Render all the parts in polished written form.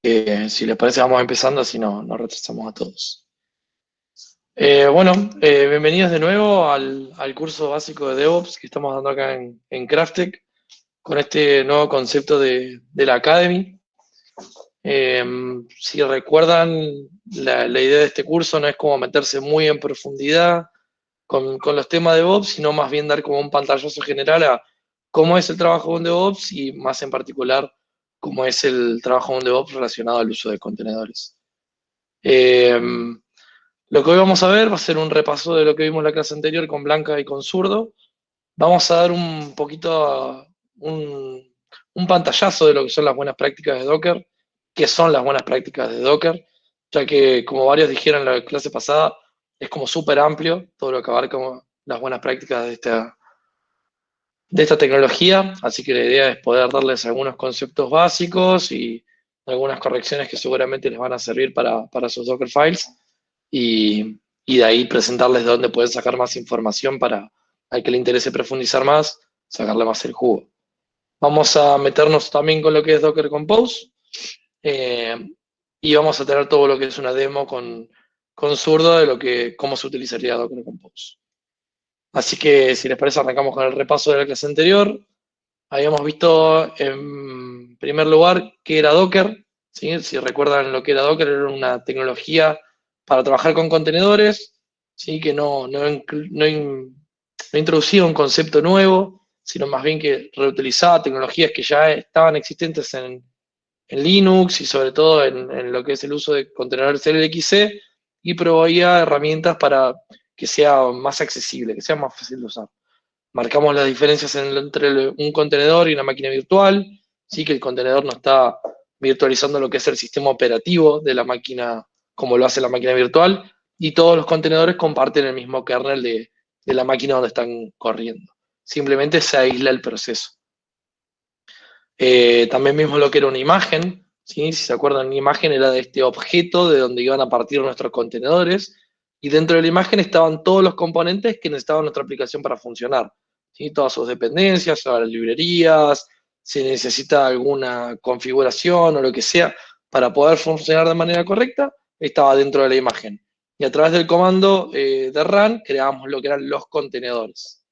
Si les parece, vamos empezando, así no retrasamos a todos. Bienvenidos de nuevo al curso básico de DevOps que estamos dando acá en Craftec, con este nuevo concepto de la Academy. Si recuerdan, la idea de este curso no es como meterse muy en profundidad con los temas de DevOps, sino más bien dar como un pantallazo general a cómo es el trabajo de un DevOps y más en particular cómo es el trabajo de un DevOps relacionado al uso de contenedores. Lo que hoy vamos a ver va a ser un repaso de lo que vimos en la clase anterior con Blanca y con Zurdo. Vamos a dar un poquito, un pantallazo de lo que son las buenas prácticas de Docker, qué son las buenas prácticas de Docker, ya que como varios dijeron en la clase pasada, es como súper amplio todo lo que abarca como las buenas prácticas de esta tecnología, así que la idea es poder darles algunos conceptos básicos y algunas correcciones que seguramente les van a servir para sus Docker files y de ahí presentarles de dónde pueden sacar más información para al que le interese profundizar más, sacarle más el jugo. Vamos a meternos también con lo que es Docker Compose y vamos a tener todo lo que es una demo con Zurdo de cómo se utilizaría Docker Compose. Así que si les parece arrancamos con el repaso de la clase anterior. Habíamos visto en primer lugar qué era Docker, ¿sí? Si recuerdan lo que era Docker, era una tecnología para trabajar con contenedores, ¿sí? Que no introducía un concepto nuevo, sino más bien que reutilizaba tecnologías que ya estaban existentes en Linux y sobre todo en lo que es el uso de contenedores LXC y proveía herramientas para que sea más accesible, que sea más fácil de usar. Marcamos las diferencias entre un contenedor y una máquina virtual, sí que el contenedor no está virtualizando lo que es el sistema operativo de la máquina como lo hace la máquina virtual, y todos los contenedores comparten el mismo kernel de la máquina donde están corriendo. Simplemente se aísla el proceso. También vimos lo que era una imagen, ¿sí? Si se acuerdan, una imagen era de este objeto de donde iban a partir nuestros contenedores, y dentro de la imagen estaban todos los componentes que necesitaba nuestra aplicación para funcionar, ¿sí? Todas sus dependencias, las librerías, si necesita alguna configuración o lo que sea para poder funcionar de manera correcta, estaba dentro de la imagen. Y a través del comando de run creábamos lo que eran los contenedores.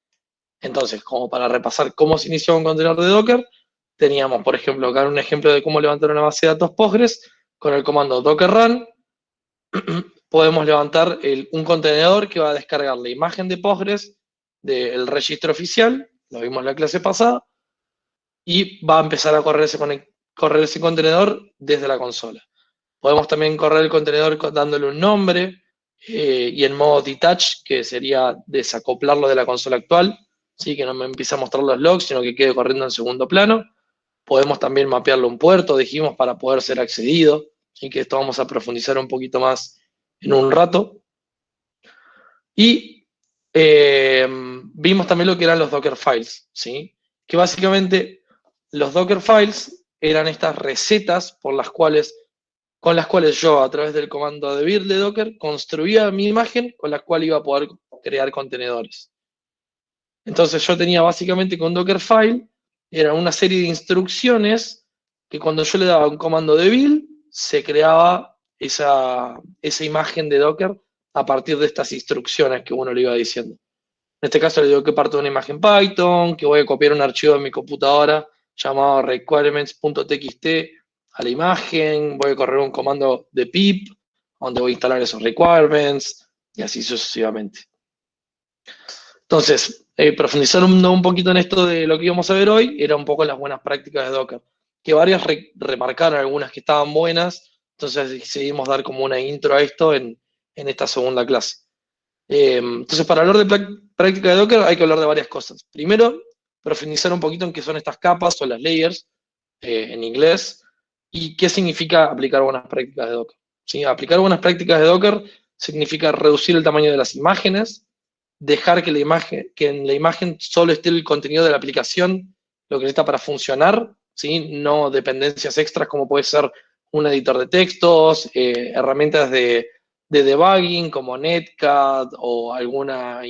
Entonces, como para repasar cómo se inició un contenedor de Docker, teníamos, por ejemplo, acá un ejemplo de cómo levantar una base de datos Postgres. Con el comando docker run podemos levantar un contenedor que va a descargar la imagen de Postgres del registro oficial, lo vimos en la clase pasada, y va a empezar a correr ese contenedor desde la consola. Podemos también correr el contenedor dándole un nombre y en modo detach, que sería desacoplarlo de la consola actual, ¿sí? Que no me empiece a mostrar los logs, sino que quede corriendo en segundo plano. Podemos también mapearlo un puerto, dijimos, para poder ser accedido, ¿sí? Que esto vamos a profundizar un poquito más en un rato. Y vimos también lo que eran los Docker Files, ¿sí? Que básicamente los Docker Files eran estas recetas con las cuales yo, a través del comando de build de Docker, construía mi imagen con la cual iba a poder crear contenedores. Entonces yo tenía básicamente con Dockerfile, era una serie de instrucciones que cuando yo le daba un comando de build, se creaba esa imagen de Docker a partir de estas instrucciones que uno le iba diciendo. En este caso le digo que parto de una imagen Python, que voy a copiar un archivo de mi computadora llamado requirements.txt a la imagen, voy a correr un comando de pip, donde voy a instalar esos requirements, y así sucesivamente. Entonces, profundizando un poquito en esto de lo que íbamos a ver hoy, era un poco las buenas prácticas de Docker, que varias remarcaron algunas que estaban buenas, entonces decidimos dar como una intro a esto en esta segunda clase. Entonces, para hablar de práctica de Docker hay que hablar de varias cosas. Primero, profundizar un poquito en qué son estas capas o las layers en inglés y qué significa aplicar buenas prácticas de Docker. ¿Sí? Aplicar buenas prácticas de Docker significa reducir el tamaño de las imágenes, dejar que en la imagen solo esté el contenido de la aplicación, lo que necesita para funcionar, ¿sí? No dependencias extras como puede ser un editor de textos, herramientas de debugging como Netcat o alguna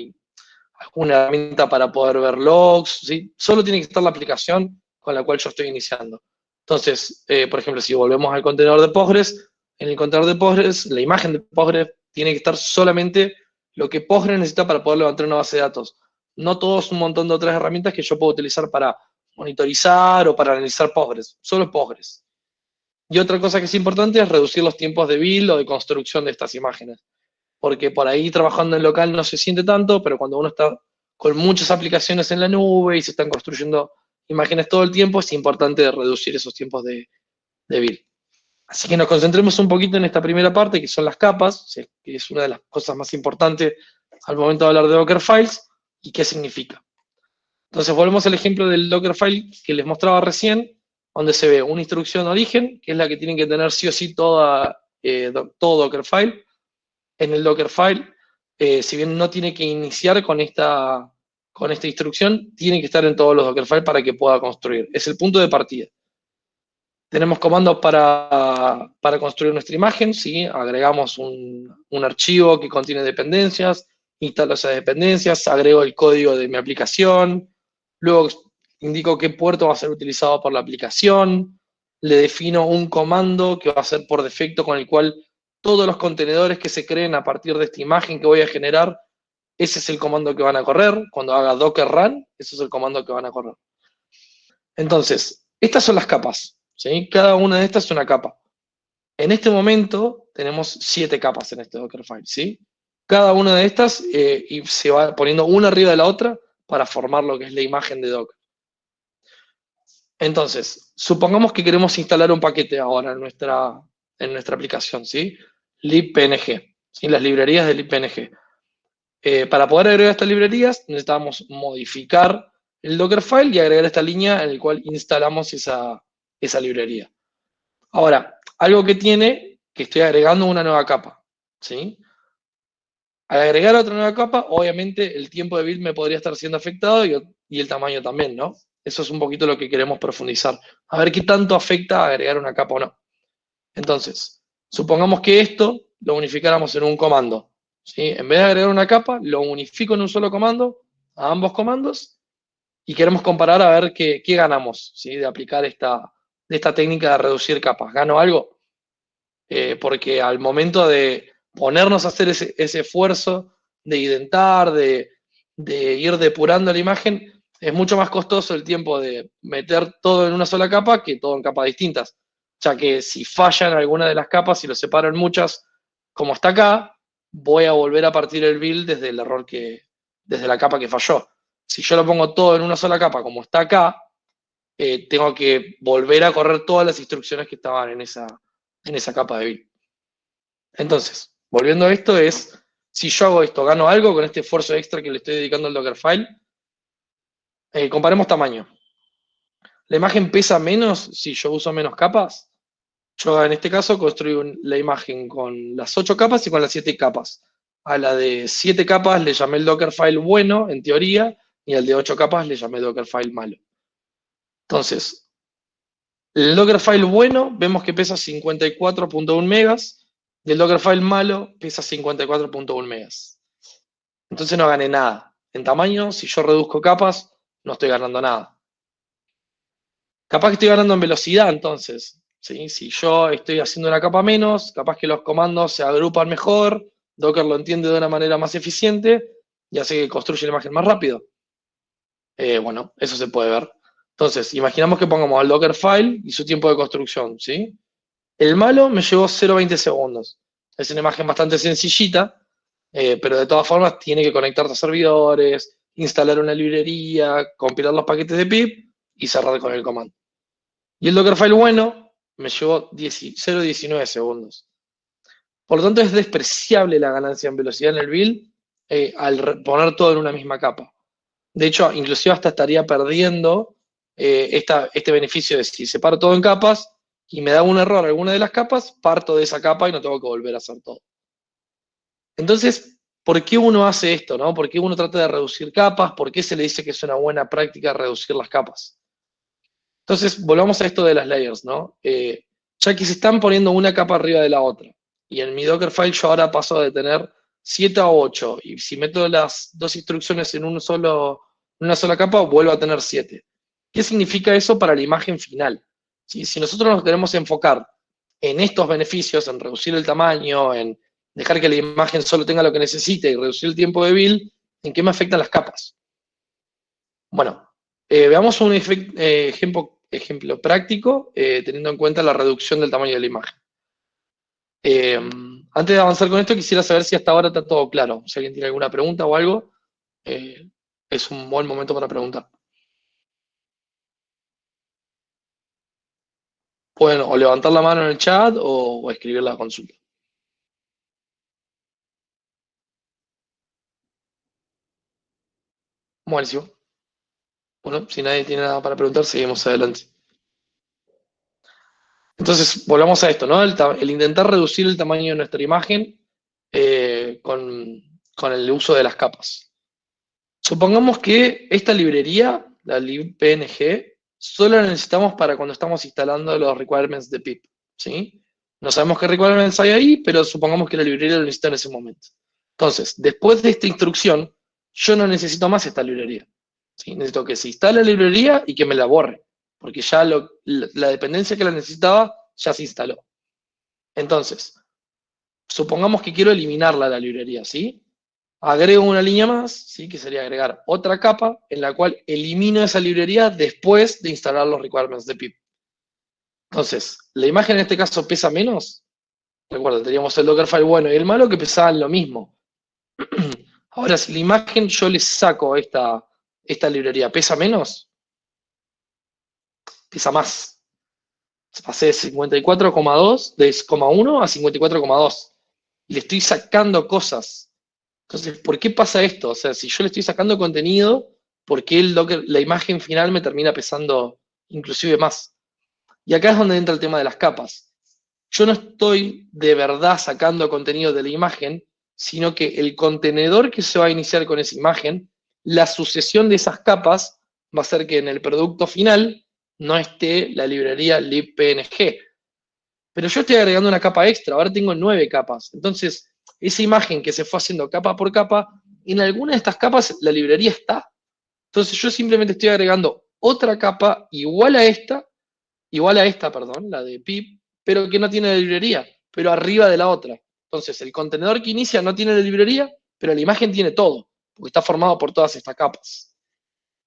herramienta para poder ver logs, ¿sí? Solo tiene que estar la aplicación con la cual yo estoy iniciando. Entonces, por ejemplo, si volvemos al contenedor de Postgres, en el contenedor de Postgres, la imagen de Postgres tiene que estar solamente lo que Postgres necesita para poder levantar una base de datos. No todos un montón de otras herramientas que yo puedo utilizar para monitorizar o para analizar Postgres, solo Postgres. Y otra cosa que es importante es reducir los tiempos de build o de construcción de estas imágenes, porque por ahí trabajando en local no se siente tanto, pero cuando uno está con muchas aplicaciones en la nube y se están construyendo imágenes todo el tiempo, es importante reducir esos tiempos de build. Así que nos concentremos un poquito en esta primera parte, que son las capas, que es una de las cosas más importantes al momento de hablar de Dockerfiles, y qué significa. Entonces volvemos al ejemplo del Dockerfile que les mostraba recién, donde se ve una instrucción de origen, que es la que tienen que tener sí o sí todo Dockerfile. En el Dockerfile, si bien no tiene que iniciar con esta instrucción, tiene que estar en todos los Dockerfile para que pueda construir. Es el punto de partida. Tenemos comandos para construir nuestra imagen, ¿sí? Agregamos un archivo que contiene dependencias, instalo esas dependencias, agrego el código de mi aplicación, luego indico qué puerto va a ser utilizado por la aplicación, le defino un comando que va a ser por defecto con el cual todos los contenedores que se creen a partir de esta imagen que voy a generar, ese es el comando que van a correr. Cuando haga docker run, ese es el comando que van a correr. Entonces, estas son las capas, ¿sí? Cada una de estas es una capa. En este momento tenemos 7 capas en este Dockerfile, ¿sí? Cada una de estas y se va poniendo una arriba de la otra para formar lo que es la imagen de Docker. Entonces, supongamos que queremos instalar un paquete ahora en nuestra aplicación, ¿sí? libpng, ¿sí? Las librerías de libpng. Para poder agregar estas librerías necesitamos modificar el Dockerfile y agregar esta línea en la cual instalamos esa librería. Ahora, algo que tiene, que estoy agregando una nueva capa, ¿sí? Al agregar otra nueva capa, obviamente el tiempo de build me podría estar siendo afectado y el tamaño también, ¿no? Eso es un poquito lo que queremos profundizar. A ver qué tanto afecta agregar una capa o no. Entonces, supongamos que esto lo unificáramos en un comando, ¿sí? En vez de agregar una capa, lo unifico en un solo comando, a ambos comandos, y queremos comparar a ver qué ganamos, ¿sí? De aplicar esta técnica de reducir capas. ¿Gano algo? Porque al momento de ponernos a hacer ese esfuerzo de identar, de ir depurando la imagen, es mucho más costoso el tiempo de meter todo en una sola capa que todo en capas distintas. Ya que si fallan alguna de las capas y lo separo en muchas, como está acá, voy a volver a partir el build desde el error desde la capa que falló. Si yo lo pongo todo en una sola capa, como está acá, tengo que volver a correr todas las instrucciones que estaban en esa capa de build. Entonces, volviendo a esto si yo hago esto, ¿gano algo con este esfuerzo extra que le estoy dedicando al Dockerfile? Comparemos tamaño. ¿La imagen pesa menos si yo uso menos capas? Yo en este caso construyo la imagen con las 8 capas y con las 7 capas. A la de 7 capas le llamé el Dockerfile bueno, en teoría, y al de 8 capas le llamé Dockerfile malo. Entonces, el Dockerfile bueno vemos que pesa 54.1 megas, y el Dockerfile malo pesa 54.1 megas. Entonces no gané nada. En tamaño, si yo reduzco capas, no estoy ganando nada. Capaz que estoy ganando en velocidad, entonces. ¿Sí? Si yo estoy haciendo una capa menos, capaz que los comandos se agrupan mejor, Docker lo entiende de una manera más eficiente y hace que construya la imagen más rápido. Bueno, eso se puede ver. Entonces, imaginamos que pongamos al Dockerfile y su tiempo de construcción, ¿sí? El malo me llevó 0,20 segundos. Es una imagen bastante sencillita, pero de todas formas tiene que conectarse a servidores, instalar una librería, compilar los paquetes de pip y cerrar con el comando. Y el Dockerfile bueno me llevó 0,19 segundos. Por lo tanto, es despreciable la ganancia en velocidad en el build al poner todo en una misma capa. De hecho, inclusive hasta estaría perdiendo este beneficio de si separo todo en capas y me da un error alguna de las capas, parto de esa capa y no tengo que volver a hacer todo. Entonces, ¿por qué uno hace esto, no? ¿Por qué uno trata de reducir capas? ¿Por qué se le dice que es una buena práctica reducir las capas? Entonces, volvamos a esto de las layers, ¿no? Ya que se están poniendo una capa arriba de la otra, y en mi Dockerfile yo ahora paso de tener 7 a 8, y si meto las dos instrucciones en una sola capa, vuelvo a tener 7. ¿Qué significa eso para la imagen final? ¿sí? Si nosotros nos queremos enfocar en estos beneficios, en reducir el tamaño, en dejar que la imagen solo tenga lo que necesite y reducir el tiempo de build, ¿en qué me afectan las capas? Bueno, veamos un ejemplo práctico teniendo en cuenta la reducción del tamaño de la imagen. Antes de avanzar con esto, quisiera saber si hasta ahora está todo claro. Si alguien tiene alguna pregunta o algo, es un buen momento para preguntar. Pueden o levantar la mano en el chat o escribir la consulta. Buenísimo. Bueno, si nadie tiene nada para preguntar, seguimos adelante. Entonces, volvamos a esto, ¿no? El intentar reducir el tamaño de nuestra imagen con el uso de las capas. Supongamos que esta librería, la libpng, solo la necesitamos para cuando estamos instalando los requirements de pip, ¿sí? No sabemos qué requirements hay ahí, pero supongamos que la librería lo necesita en ese momento. Entonces, después de esta instrucción, yo no necesito más esta librería, ¿sí? Necesito que se instale la librería y que me la borre, porque ya la dependencia que la necesitaba ya se instaló. Entonces, supongamos que quiero eliminarla la librería, ¿sí? Agrego una línea más, ¿sí? Que sería agregar otra capa en la cual elimino esa librería después de instalar los requirements de pip. Entonces, la imagen en este caso pesa menos. Recuerda, teníamos el Dockerfile bueno y el malo que pesaban lo mismo. Ahora, si la imagen yo le saco esta librería, ¿pesa menos? Pesa más. Pasé de 54,2, de 1 a 54,2. Y le estoy sacando cosas. Entonces, ¿por qué pasa esto? O sea, si yo le estoy sacando contenido, ¿por qué la imagen final me termina pesando inclusive más? Y acá es donde entra el tema de las capas. Yo no estoy de verdad sacando contenido de la imagen, sino que el contenedor que se va a iniciar con esa imagen, la sucesión de esas capas va a hacer que en el producto final no esté la librería libpng. Pero yo estoy agregando una capa extra, ahora tengo 9 capas. Entonces, esa imagen que se fue haciendo capa por capa, en alguna de estas capas la librería está. Entonces yo simplemente estoy agregando otra capa igual a esta, perdón, la de pip, pero que no tiene la librería, pero arriba de la otra. Entonces el contenedor que inicia no tiene la librería, pero la imagen tiene todo, porque está formado por todas estas capas.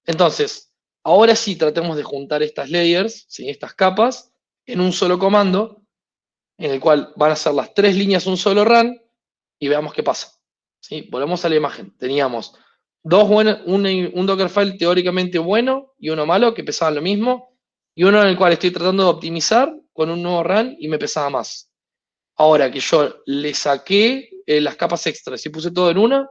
Entonces, ahora sí tratemos de juntar estas layers, ¿sí? Estas capas, en un solo comando, en el cual van a ser las 3 líneas un solo run, y veamos qué pasa. ¿Sí? Volvemos a la imagen. Teníamos un Dockerfile teóricamente bueno y uno malo, que pesaban lo mismo, y uno en el cual estoy tratando de optimizar con un nuevo run y me pesaba más. Ahora que yo le saqué las capas extras y puse todo en una,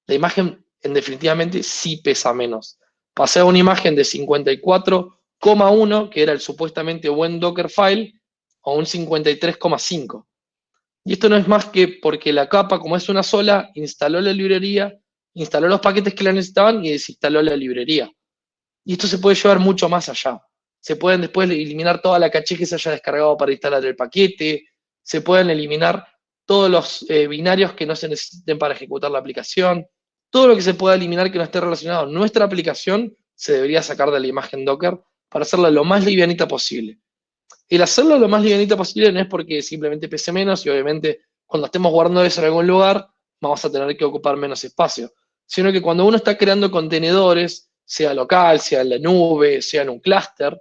la imagen definitivamente sí pesa menos. Pasé a una imagen de 54,1, que era el supuestamente buen Dockerfile, a un 53,5. Y esto no es más que porque la capa, como es una sola, instaló la librería, instaló los paquetes que la necesitaban y desinstaló la librería. Y esto se puede llevar mucho más allá. Se pueden después eliminar toda la caché que se haya descargado para instalar el paquete, se pueden eliminar todos los binarios que no se necesiten para ejecutar la aplicación. Todo lo que se pueda eliminar que no esté relacionado a nuestra aplicación se debería sacar de la imagen Docker para hacerla lo más livianita posible. El hacerlo lo más livianita posible no es porque simplemente pese menos y obviamente cuando estemos guardando eso en algún lugar vamos a tener que ocupar menos espacio, sino que cuando uno está creando contenedores, sea local, sea en la nube, sea en un clúster,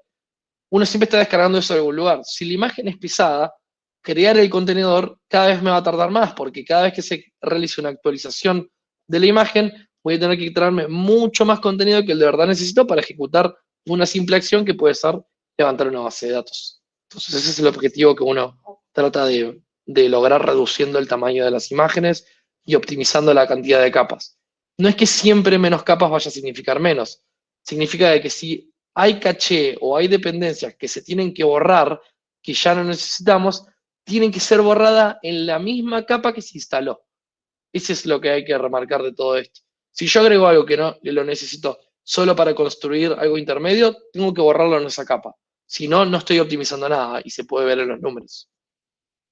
uno siempre está descargando eso de algún lugar. Si la imagen es pesada, crear el contenedor cada vez me va a tardar más, porque cada vez que se realice una actualización de la imagen, voy a tener que traerme mucho más contenido que el de verdad necesito para ejecutar una simple acción que puede ser levantar una base de datos. Entonces ese es el objetivo que uno trata de lograr reduciendo el tamaño de las imágenes y optimizando la cantidad de capas. No es que siempre menos capas vaya a significar menos. Significa de que si hay caché o hay dependencias que se tienen que borrar, que ya no necesitamos, tienen que ser borradas en la misma capa que se instaló. Eso es lo que hay que remarcar de todo esto. Si yo agrego algo que no lo necesito solo para construir algo intermedio, tengo que borrarlo en esa capa. Si no, no estoy optimizando nada y se puede ver en los números.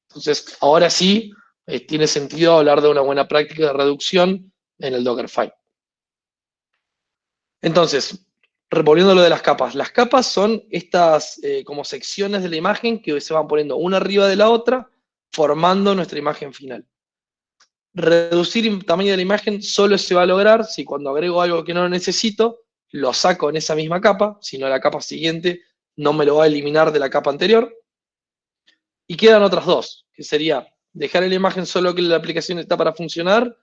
Entonces, ahora sí, tiene sentido hablar de una buena práctica de reducción en el Dockerfile. Entonces, Volviendo a lo de las capas. Las capas son estas como secciones de la imagen que se van poniendo una arriba de la otra, formando nuestra imagen final. Reducir el tamaño de la imagen solo se va a lograr si cuando agrego algo que no necesito, lo saco en esa misma capa, si no la capa siguiente no me lo va a eliminar de la capa anterior. Y quedan otras dos, que sería dejar en la imagen solo que la aplicación está para funcionar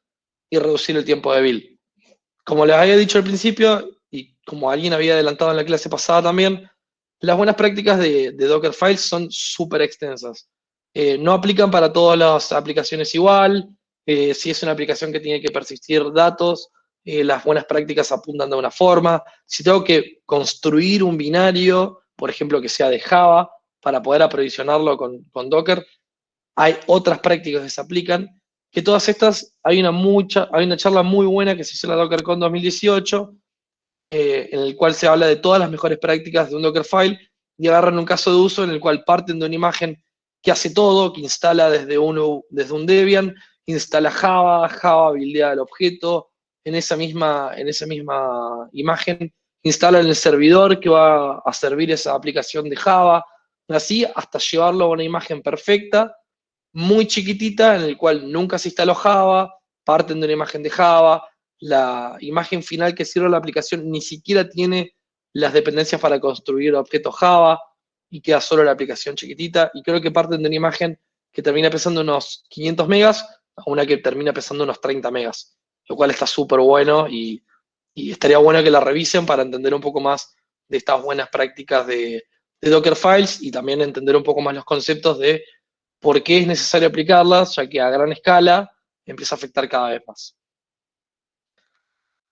y reducir el tiempo de build. Como les había dicho al principio, y como alguien había adelantado en la clase pasada también, las buenas prácticas de Dockerfiles son súper extensas. No aplican para todas las aplicaciones igual. Si es una aplicación que tiene que persistir datos, las buenas prácticas apuntan de una forma. Si tengo que construir un binario, por ejemplo, que sea de Java, para poder aprovisionarlo con Docker, hay otras prácticas que se aplican, que todas estas, hay una charla muy buena que se hizo en la DockerCon 2018, en el cual se habla de todas las mejores prácticas de un Dockerfile, y agarran un caso de uso en el cual parten de una imagen que hace todo, que instala desde un Debian, instala Java buildea el objeto, en esa misma imagen instala el servidor que va a servir esa aplicación de Java, así hasta llevarlo a una imagen perfecta, muy chiquitita, en el cual nunca se instaló Java, parten de una imagen de Java, la imagen final que sirve a la aplicación ni siquiera tiene las dependencias para construir objetos Java y queda solo la aplicación chiquitita, y creo que parten de una imagen que termina pesando unos 500 megas a una que termina pesando unos 30 megas, lo cual está súper bueno y estaría bueno que la revisen para entender un poco más de estas buenas prácticas de Dockerfiles y también entender un poco más los conceptos de por qué es necesario aplicarlas, ya que a gran escala empieza a afectar cada vez más.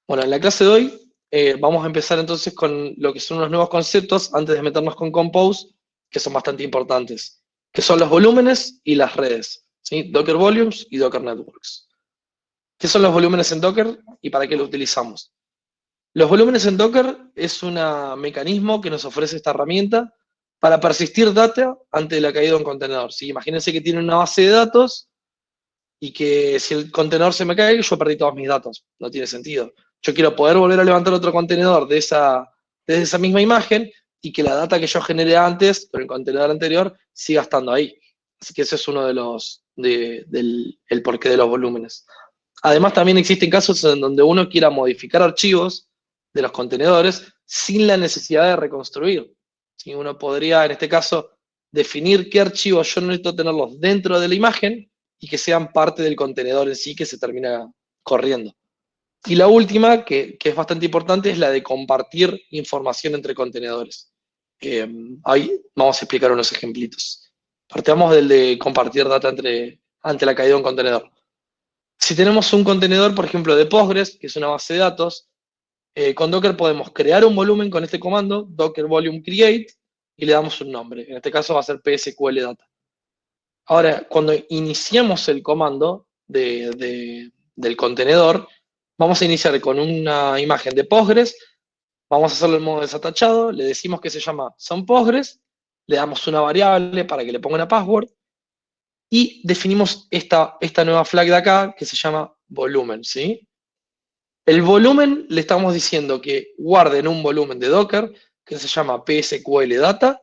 Bueno, en la clase de hoy vamos a empezar entonces con lo que son unos nuevos conceptos antes de meternos con Compose, que son bastante importantes, que son los volúmenes y las redes, ¿sí? Docker Volumes y Docker Networks. ¿Qué son los volúmenes en Docker y para qué lo utilizamos? Los volúmenes en Docker es un mecanismo que nos ofrece esta herramienta para persistir data ante la caída de un contenedor. ¿Sí? Imagínense que tiene una base de datos y que si el contenedor se me cae, yo perdí todos mis datos. No tiene sentido. Yo quiero poder volver a levantar otro contenedor desde esa misma imagen y que la data que yo generé antes, con el contenedor anterior, siga estando ahí. Así que ese es uno de del porqué de los volúmenes. Además, también existen casos en donde uno quiera modificar archivos de los contenedores sin la necesidad de reconstruir. ¿Sí? Uno podría, en este caso, definir qué archivos yo necesito tenerlos dentro de la imagen y que sean parte del contenedor en sí que se termina corriendo. Y la última, que es bastante importante, es la de compartir información entre contenedores. Ahí vamos a explicar unos ejemplitos. Partamos del de compartir data ante la caída de un contenedor. Si tenemos un contenedor, por ejemplo, de Postgres, que es una base de datos, con Docker podemos crear un volumen con este comando, docker volume create, y le damos un nombre. En este caso va a ser psql data. Ahora, cuando iniciamos el comando del contenedor, vamos a iniciar con una imagen de Postgres, vamos a hacerlo en modo desatachado, le decimos que se llama sonPostgres, le damos una variable para que le ponga una password, y definimos esta nueva flag de acá que se llama volumen, ¿sí? El volumen le estamos diciendo que guarde en un volumen de Docker que se llama psql data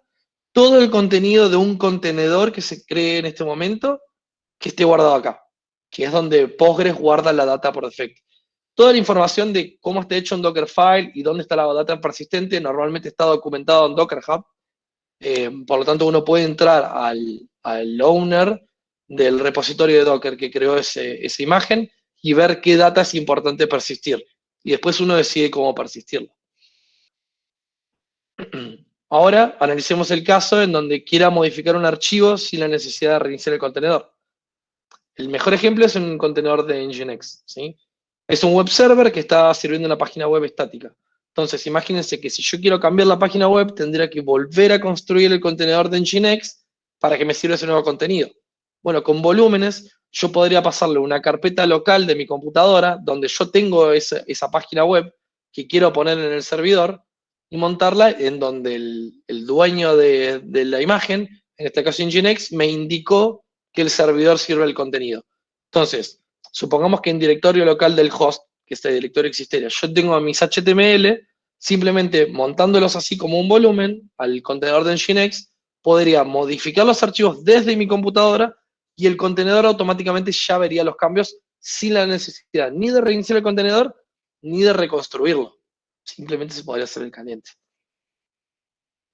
todo el contenido de un contenedor que se cree en este momento que esté guardado acá, que es donde Postgres guarda la data por defecto. Toda la información de cómo está hecho un Dockerfile y dónde está la data persistente normalmente está documentado en Docker Hub. Por lo tanto, uno puede entrar al owner del repositorio de Docker que creó esa imagen y ver qué data es importante persistir. Y después uno decide cómo persistirlo. Ahora analicemos el caso en donde quiera modificar un archivo sin la necesidad de reiniciar el contenedor. El mejor ejemplo es un contenedor de Nginx, ¿sí? Es un web server que está sirviendo una página web estática. Entonces, imagínense que si yo quiero cambiar la página web, tendría que volver a construir el contenedor de Nginx para que me sirva ese nuevo contenido. Bueno, con volúmenes, yo podría pasarle una carpeta local de mi computadora, donde yo tengo esa página web que quiero poner en el servidor, y montarla en donde el dueño de la imagen, en este caso Nginx, me indicó que el servidor sirve el contenido. Entonces, supongamos que en directorio local del host, que este directorio existiera, yo tengo mis HTML, simplemente montándolos así como un volumen al contenedor de Nginx, podría modificar los archivos desde mi computadora y el contenedor automáticamente ya vería los cambios sin la necesidad ni de reiniciar el contenedor ni de reconstruirlo. Simplemente se podría hacer el caliente.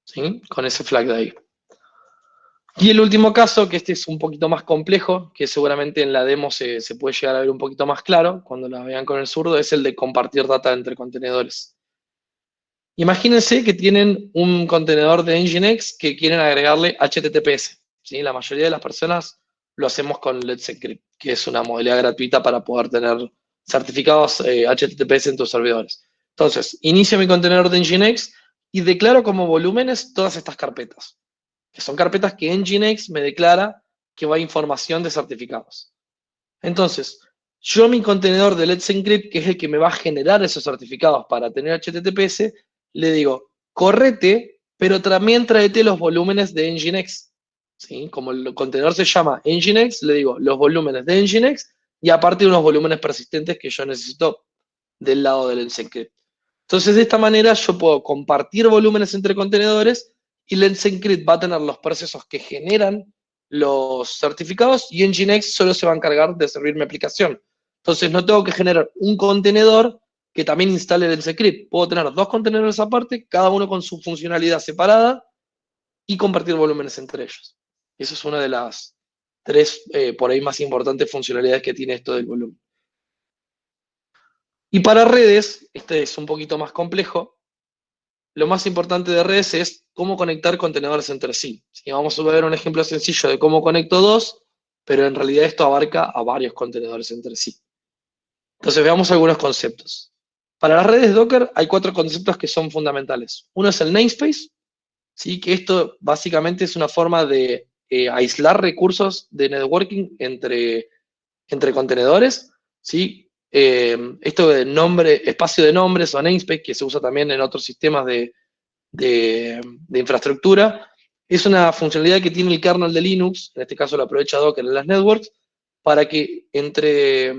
¿Sí? Con ese flag de ahí. Y el último caso, que este es un poquito más complejo, que seguramente en la demo se puede llegar a ver un poquito más claro cuando la vean con el zurdo, es el de compartir data entre contenedores. Imagínense que tienen un contenedor de Nginx que quieren agregarle HTTPS. ¿Sí? La mayoría de las personas lo hacemos con Let's Encrypt, que es una modalidad gratuita para poder tener certificados HTTPS en tus servidores. Entonces, inicio mi contenedor de Nginx y declaro como volúmenes todas estas carpetas, que son carpetas que Nginx me declara que va información de certificados. Entonces, yo mi contenedor de Let's Encrypt, que es el que me va a generar esos certificados para tener HTTPS, le digo, correte, pero también tráete los volúmenes de Nginx. ¿Sí? Como el contenedor se llama Nginx, le digo los volúmenes de Nginx y aparte unos volúmenes persistentes que yo necesito del lado del Let's Encrypt. Entonces, de esta manera yo puedo compartir volúmenes entre contenedores y Let's Encrypt va a tener los procesos que generan los certificados y Nginx solo se va a encargar de servir mi aplicación. Entonces, no tengo que generar un contenedor que también instale Let's Encrypt. Puedo tener dos contenedores aparte, cada uno con su funcionalidad separada y compartir volúmenes entre ellos. Esa es una de las tres, por ahí, más importantes funcionalidades que tiene esto del volumen. Y para redes, este es un poquito más complejo. Lo más importante de redes es cómo conectar contenedores entre sí. Vamos a ver un ejemplo sencillo de cómo conecto dos, pero en realidad esto abarca a varios contenedores entre sí. Entonces veamos algunos conceptos. Para las redes Docker hay 4 conceptos que son fundamentales. Uno es el namespace, ¿sí? Que esto básicamente es una forma de aislar recursos de networking entre contenedores, ¿sí? Esto de nombre, espacio de nombres o namespace, que se usa también en otros sistemas de infraestructura, es una funcionalidad que tiene el kernel de Linux, en este caso lo aprovecha Docker en las networks, para que entre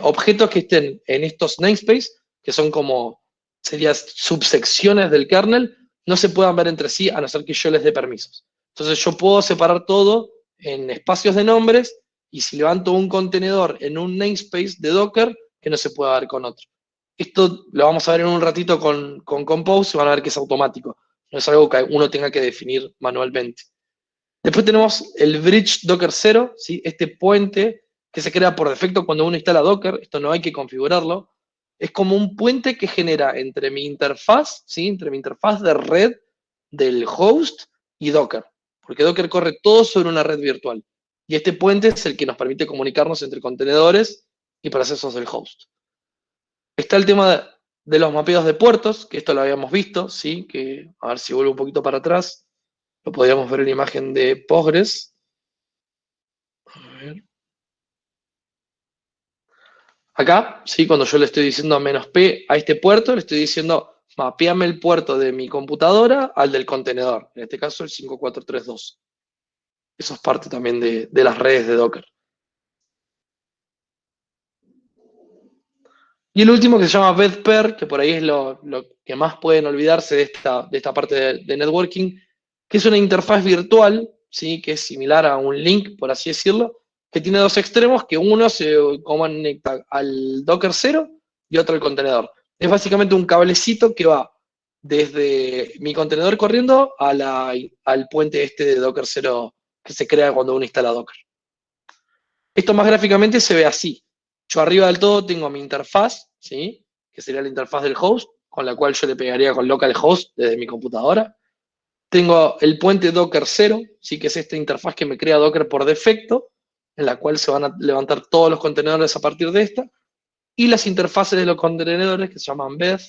objetos que estén en estos namespace, que son como, serían subsecciones del kernel, no se puedan ver entre sí a no ser que yo les dé permisos. Entonces yo puedo separar todo en espacios de nombres y si levanto un contenedor en un namespace de Docker, que no se pueda ver con otro. Esto lo vamos a ver en un ratito con Compose y van a ver que es automático. No es algo que uno tenga que definir manualmente. Después tenemos el Bridge Docker 0, ¿sí? Este puente que se crea por defecto cuando uno instala Docker, esto no hay que configurarlo, es como un puente que genera entre mi interfaz, ¿sí? Entre mi interfaz de red del host y Docker, porque Docker corre todo sobre una red virtual. Y este puente es el que nos permite comunicarnos entre contenedores y procesos del host. Está el tema de los mapeos de puertos, que esto lo habíamos visto, ¿sí? Que, a ver si vuelvo un poquito para atrás, lo podríamos ver en la imagen de Postgres. A ver. Acá, ¿sí? Cuando yo le estoy diciendo "-p" a este puerto, le estoy diciendo mapeame el puerto de mi computadora al del contenedor, en este caso el 5432. Eso es parte también de las redes de Docker. Y el último que se llama bedpair, que por ahí es lo que más pueden olvidarse de esta parte de networking, que es una interfaz virtual, ¿sí? Que es similar a un link, por así decirlo, que tiene dos extremos, que uno se conecta al Docker 0 y otro al contenedor. Es básicamente un cablecito que va desde mi contenedor corriendo al puente este de Docker 0 que se crea cuando uno instala Docker. Esto más gráficamente se ve así. Yo arriba del todo tengo mi interfaz, ¿sí? Que sería la interfaz del host, con la cual yo le pegaría con localhost desde mi computadora. Tengo el puente Docker 0, ¿sí? Que es esta interfaz que me crea Docker por defecto, en la cual se van a levantar todos los contenedores a partir de esta. Y las interfaces de los contenedores, que se llaman bed,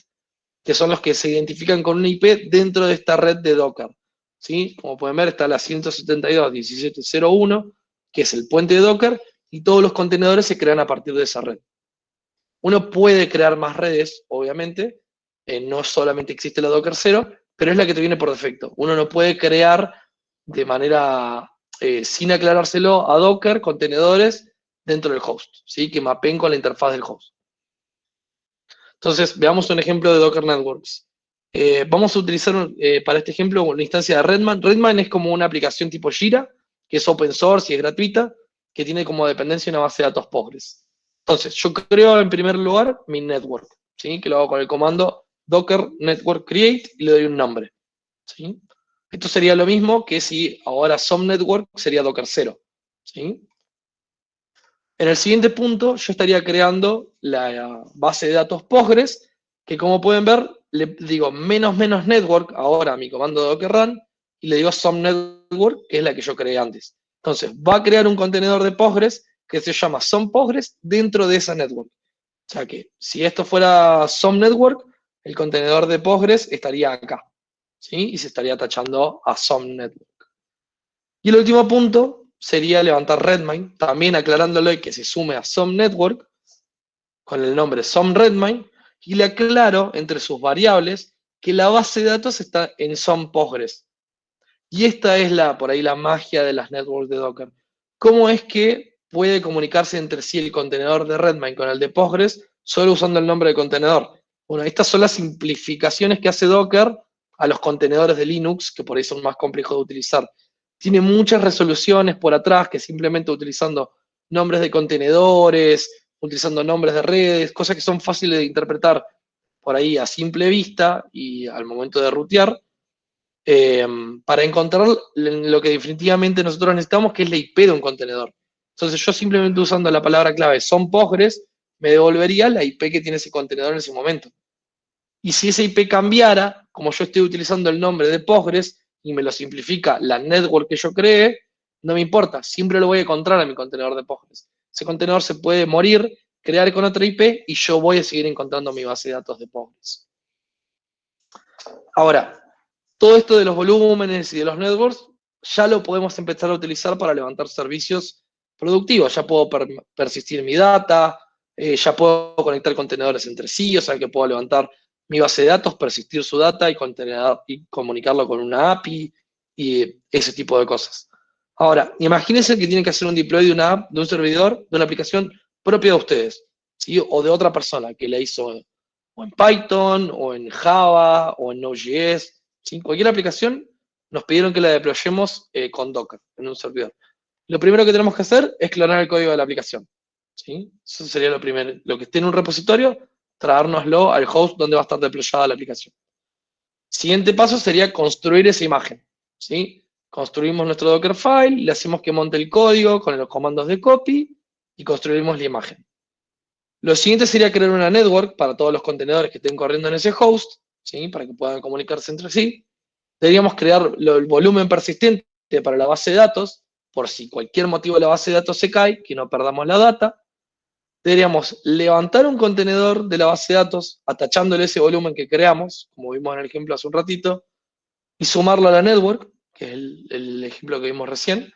que son los que se identifican con una IP dentro de esta red de Docker. ¿Sí? Como pueden ver, está la 172.17.0.1, que es el puente de Docker, y todos los contenedores se crean a partir de esa red. Uno puede crear más redes, obviamente, no solamente existe la Docker 0, pero es la que te viene por defecto. Uno no puede crear de manera, sin aclarárselo a Docker, contenedores dentro del host, ¿sí? Que mapeen con la interfaz del host. Entonces, veamos un ejemplo de Docker Networks. Vamos a utilizar para este ejemplo una instancia de Redmine. Redmine es como una aplicación tipo Jira, que es open source y es gratuita, que tiene como dependencia una base de datos Postgres. Entonces, yo creo en primer lugar mi network, ¿sí? Que lo hago con el comando docker network create y le doy un nombre, ¿sí? Esto sería lo mismo que si ahora some network sería docker 0, ¿sí? En el siguiente punto, yo estaría creando la base de datos Postgres, que como pueden ver, le digo menos menos network ahora a mi comando de docker run, y le digo some network, que es la que yo creé antes. Entonces, va a crear un contenedor de Postgres que se llama some Postgres dentro de esa network. O sea que, si esto fuera some network, el contenedor de Postgres estaría acá, ¿sí? Y se estaría tachando a some network. Y el último punto sería levantar Redmine, también aclarándole que se sume a some network con el nombre some Redmine, y le aclaro entre sus variables que la base de datos está en some Postgres. Y esta es por ahí la magia de las networks de Docker. ¿Cómo es que puede comunicarse entre sí el contenedor de Redmine con el de Postgres solo usando el nombre de contenedor? Bueno, estas son las simplificaciones que hace Docker a los contenedores de Linux, que por ahí son más complejos de utilizar. Tiene muchas resoluciones por atrás que simplemente utilizando nombres de contenedores, utilizando nombres de redes, cosas que son fáciles de interpretar por ahí a simple vista y al momento de rutear, para encontrar lo que definitivamente nosotros necesitamos, que es la IP de un contenedor. Entonces yo simplemente usando la palabra clave son Postgres, me devolvería la IP que tiene ese contenedor en ese momento. Y si esa IP cambiara, como yo estoy utilizando el nombre de Postgres y me lo simplifica la network que yo creé, no me importa, siempre lo voy a encontrar a mi contenedor de Postgres. Ese contenedor se puede morir, crear con otra IP y yo voy a seguir encontrando mi base de datos de Postgres. Ahora, todo esto de los volúmenes y de los networks ya lo podemos empezar a utilizar para levantar servicios productivos. Ya puedo persistir mi data, ya puedo conectar contenedores entre sí, o sea que puedo levantar mi base de datos, persistir su data y comunicarlo con una API y ese tipo de cosas. Ahora, imagínense que tienen que hacer un deploy de una app, de un servidor, de una aplicación propia de ustedes, ¿sí? O de otra persona que la hizo o en Python, o en Java, o en Node.js, ¿sí? Cualquier aplicación nos pidieron que la deployemos con Docker en un servidor. Lo primero que tenemos que hacer es clonar el código de la aplicación, ¿sí? Eso sería lo primero. Lo que esté en un repositorio, traérnoslo al host donde va a estar deployada la aplicación. Siguiente paso sería construir esa imagen, ¿sí? Construimos nuestro Dockerfile, le hacemos que monte el código con los comandos de copy y construimos la imagen. Lo siguiente sería crear una network para todos los contenedores que estén corriendo en ese host, ¿sí? Para que puedan comunicarse entre sí. Deberíamos crear el volumen persistente para la base de datos, por si cualquier motivo la base de datos se cae, que no perdamos la data. Deberíamos levantar un contenedor de la base de datos, atachándole ese volumen que creamos, como vimos en el ejemplo hace un ratito, y sumarlo a la network, que es el ejemplo que vimos recién.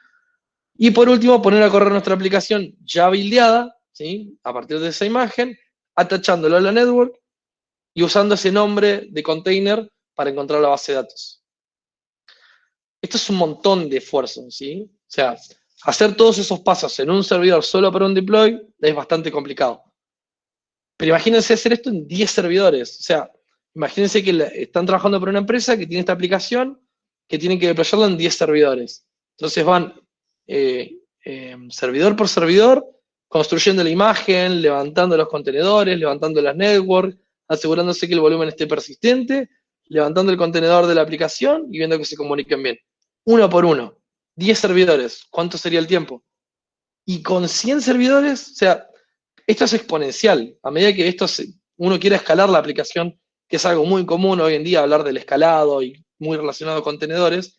Y por último, poner a correr nuestra aplicación ya buildeada, ¿sí? A partir de esa imagen, atachándolo a la network y usando ese nombre de container para encontrar la base de datos. Esto es un montón de esfuerzo, ¿sí? O sea, hacer todos esos pasos en un servidor solo para un deploy es bastante complicado. Pero imagínense hacer esto en 10 servidores. O sea, imagínense que están trabajando para una empresa que tiene esta aplicación que tienen que deployarla en 10 servidores. Entonces van servidor por servidor, construyendo la imagen, levantando los contenedores, levantando las networks, asegurándose que el volumen esté persistente, levantando el contenedor de la aplicación y viendo que se comuniquen bien. Uno por uno. 10 servidores. ¿Cuánto sería el tiempo? Y con 100 servidores, o sea, esto es exponencial. A medida que uno quiera escalar la aplicación, que es algo muy común hoy en día, hablar del escalado y muy relacionado a contenedores,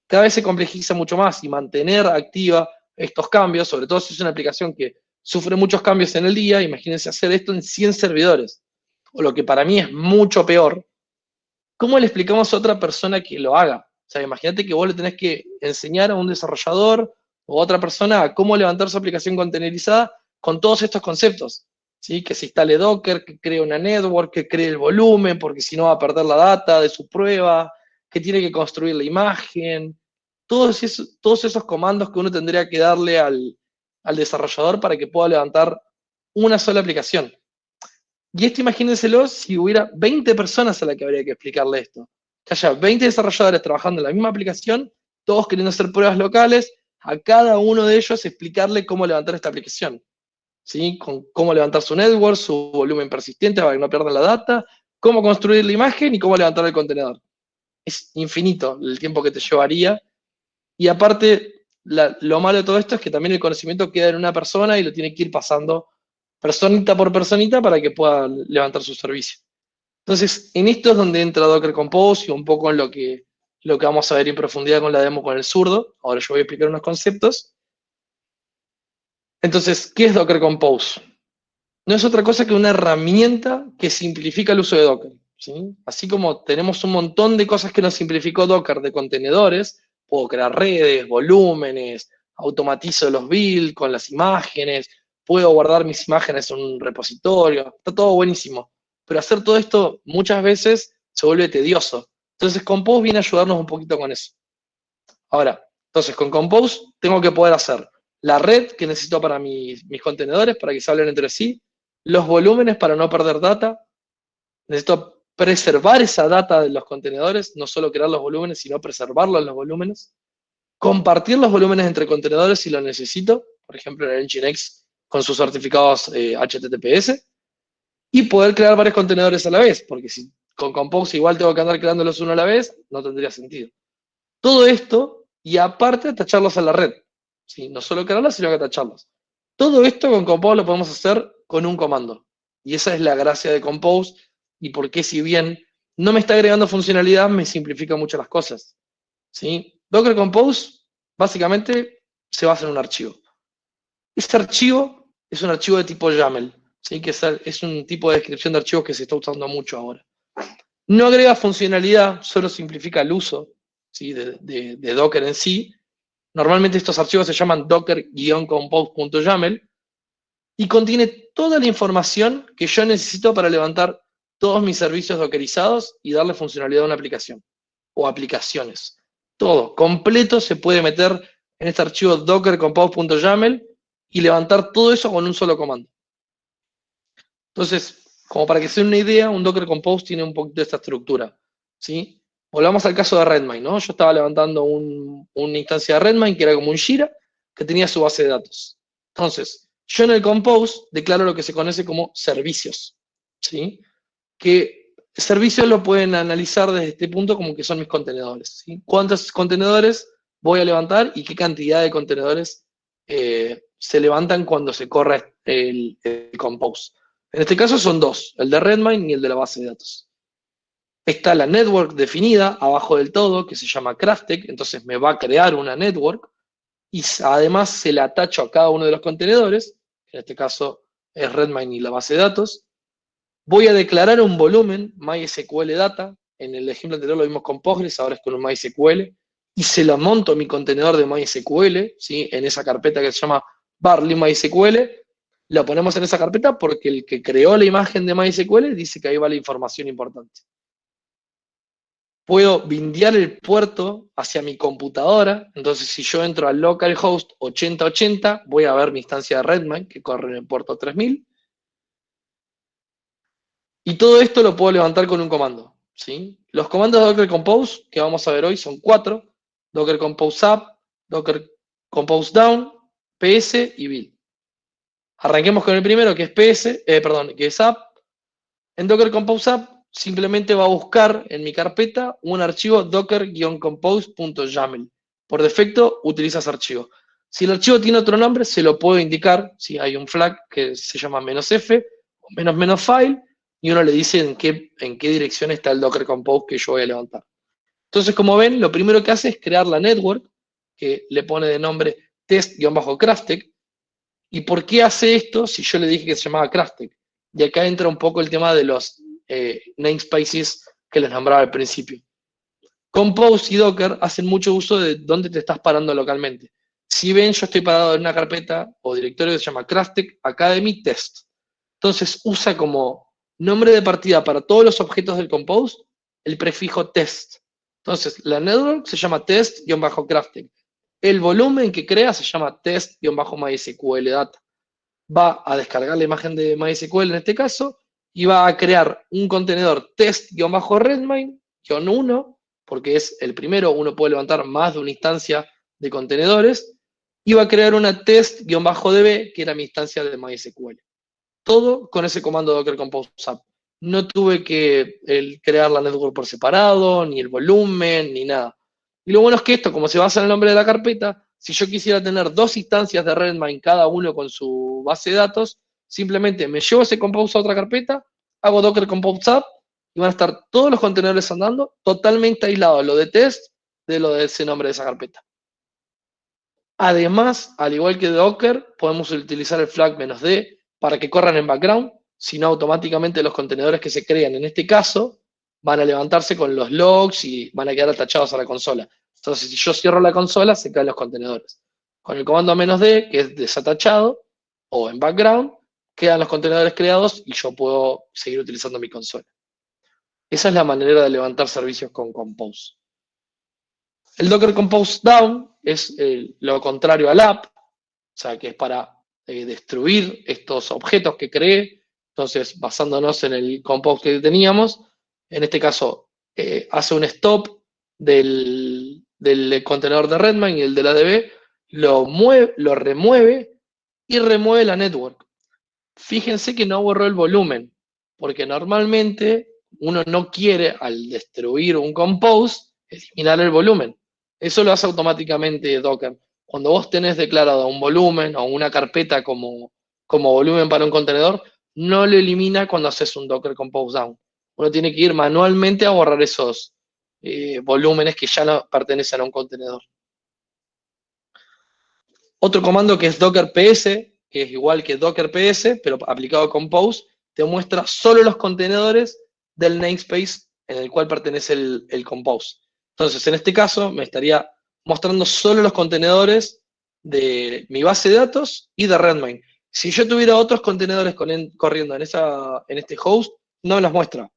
cada vez se complejiza mucho más y mantener activa estos cambios, sobre todo si es una aplicación que sufre muchos cambios en el día, imagínense hacer esto en 100 servidores, o lo que para mí es mucho peor, ¿cómo le explicamos a otra persona que lo haga? O sea, imagínate que vos le tenés que enseñar a un desarrollador o a otra persona a cómo levantar su aplicación containerizada con todos estos conceptos, ¿sí? Que se instale Docker, que cree una network, que cree el volumen, porque si no va a perder la data de su prueba, que tiene que construir la imagen, todos esos comandos que uno tendría que darle al desarrollador para que pueda levantar una sola aplicación. Y esto imagínenselo si hubiera 20 personas a las que habría que explicarle esto. Que haya 20 desarrolladores trabajando en la misma aplicación, todos queriendo hacer pruebas locales, a cada uno de ellos explicarle cómo levantar esta aplicación. ¿Sí? Con cómo levantar su network, su volumen persistente para que no pierdan la data, cómo construir la imagen y cómo levantar el contenedor. Es infinito el tiempo que te llevaría. Y aparte, lo malo de todo esto es que también el conocimiento queda en una persona y lo tiene que ir pasando personita por personita para que pueda levantar su servicio. Entonces, en esto es donde entra Docker Compose y un poco en lo que vamos a ver en profundidad con la demo con el zurdo. Ahora yo voy a explicar unos conceptos. Entonces, ¿qué es Docker Compose? No es otra cosa que una herramienta que simplifica el uso de Docker, ¿sí? Así como tenemos un montón de cosas que nos simplificó Docker de contenedores, puedo crear redes, volúmenes, automatizo los builds con las imágenes, puedo guardar mis imágenes en un repositorio, está todo buenísimo. Pero hacer todo esto muchas veces se vuelve tedioso. Entonces Compose viene a ayudarnos un poquito con eso. Ahora, entonces con Compose tengo que poder hacer la red que necesito para mis contenedores, para que se hablen entre sí, los volúmenes para no perder data, necesito preservar esa data de los contenedores, no solo crear los volúmenes, sino preservarlos en los volúmenes, compartir los volúmenes entre contenedores si lo necesito, por ejemplo en el Nginx con sus certificados HTTPS, y poder crear varios contenedores a la vez, porque si con Compose igual tengo que andar creándolos uno a la vez, no tendría sentido. Todo esto, y aparte atacharlos a la red, ¿sí? No solo crearlas, sino que atacharlos. Todo esto con Compose lo podemos hacer con un comando. Y esa es la gracia de Compose, y porque si bien no me está agregando funcionalidad, me simplifica mucho las cosas. ¿Sí? Docker Compose, básicamente, se basa en un archivo. Este archivo es un archivo de tipo YAML, ¿sí? Que es un tipo de descripción de archivos que se está usando mucho ahora. No agrega funcionalidad, solo simplifica el uso, ¿sí? de Docker en sí. Normalmente estos archivos se llaman docker-compose.yaml y contiene toda la información que yo necesito para levantar todos mis servicios dockerizados y darle funcionalidad a una aplicación o aplicaciones. Todo, completo, se puede meter en este archivo docker-compose.yaml y levantar todo eso con un solo comando. Entonces, como para que se den una idea, un Docker Compose tiene un poquito de esta estructura, ¿sí? Volvamos al caso de Redmine, ¿no? Yo estaba levantando una instancia de Redmine que era como un Jira, que tenía su base de datos. Entonces, yo en el Compose declaro lo que se conoce como servicios, ¿sí? Que servicios lo pueden analizar desde este punto como que son mis contenedores, ¿sí? ¿Cuántos contenedores voy a levantar y qué cantidad de contenedores se levantan cuando se corre el Compose? En este caso son dos, el de Redmine y el de la base de datos. Está la network definida abajo del todo, que se llama Craftek, entonces me va a crear una network, y además se la atacho a cada uno de los contenedores, en este caso es Redmine y la base de datos. Voy a declarar un volumen, MySQL Data, en el ejemplo anterior lo vimos con Postgres, ahora es con un MySQL, y se lo monto a mi contenedor de MySQL, ¿sí? En esa carpeta que se llama Barley MySQL, lo ponemos en esa carpeta porque el que creó la imagen de MySQL dice que ahí va la información importante. Puedo bindear el puerto hacia mi computadora, entonces si yo entro al localhost 8080, voy a ver mi instancia de Redmine que corre en el puerto 3000, y todo esto lo puedo levantar con un comando, ¿sí? Los comandos de Docker Compose que vamos a ver hoy son 4, Docker Compose Up, Docker Compose Down, PS y build. Arranquemos con el primero, que es que es Up. En Docker Compose Up simplemente va a buscar en mi carpeta un archivo docker-compose.yaml. Por defecto utiliza ese archivo. Si el archivo tiene otro nombre, se lo puedo indicar. Si hay un flag que se llama "-f" o "-file", y uno le dice en qué dirección está el Docker Compose que yo voy a levantar. Entonces, como ven, lo primero que hace es crear la network, que le pone de nombre test-craftek. ¿Y por qué hace esto si yo le dije que se llamaba Craftek? Y acá entra un poco el tema de los namespaces que les nombraba al principio. Compose y Docker hacen mucho uso de dónde te estás parando localmente. Si ven, yo estoy parado en una carpeta o directorio que se llama Craftek Academy Test. Entonces usa como nombre de partida para todos los objetos del Compose el prefijo test. Entonces la network se llama test-craftek. El volumen que crea se llama test-mysql data. Va a descargar la imagen de MySQL en este caso iba a crear un contenedor test-redmine-1, porque es el primero, uno puede levantar más de una instancia de contenedores, iba a crear una test-db, que era mi instancia de MySQL. Todo con ese comando Docker Compose App. No tuve que crear la network por separado, ni el volumen, ni nada. Y lo bueno es que esto, como se basa en el nombre de la carpeta, si yo quisiera tener 2 instancias de Redmine, cada uno con su base de datos, simplemente me llevo ese Compose a otra carpeta, hago Docker Compose App, y van a estar todos los contenedores andando totalmente aislados, lo de test de lo de ese nombre de esa carpeta. Además, al igual que Docker, podemos utilizar el flag -d para que corran en background, si no automáticamente los contenedores que se crean en este caso van a levantarse con los logs y van a quedar atachados a la consola. Entonces, si yo cierro la consola, se caen los contenedores. Con el comando -d, que es desatachado, o en background, quedan los contenedores creados y yo puedo seguir utilizando mi consola. Esa es la manera de levantar servicios con Compose. El Docker Compose Down es lo contrario al app, o sea, que es para destruir estos objetos que creé. Entonces, basándonos en el Compose que teníamos, en este caso, hace un stop del contenedor de Redmine y el de la DB, lo remueve y remueve la network. Fíjense que no borró el volumen, porque normalmente uno no quiere, al destruir un Compose, eliminar el volumen. Eso lo hace automáticamente Docker. Cuando vos tenés declarado un volumen o una carpeta como volumen para un contenedor, no lo elimina cuando haces un Docker Compose Down. Uno tiene que ir manualmente a borrar esos volúmenes que ya no pertenecen a un contenedor. Otro comando que es Docker PS, que es igual que Docker PS, pero aplicado a Compose, te muestra solo los contenedores del namespace en el cual pertenece el Compose. Entonces, en este caso, me estaría mostrando solo los contenedores de mi base de datos y de Redmine. Si yo tuviera otros contenedores corriendo en este host, no me los muestra.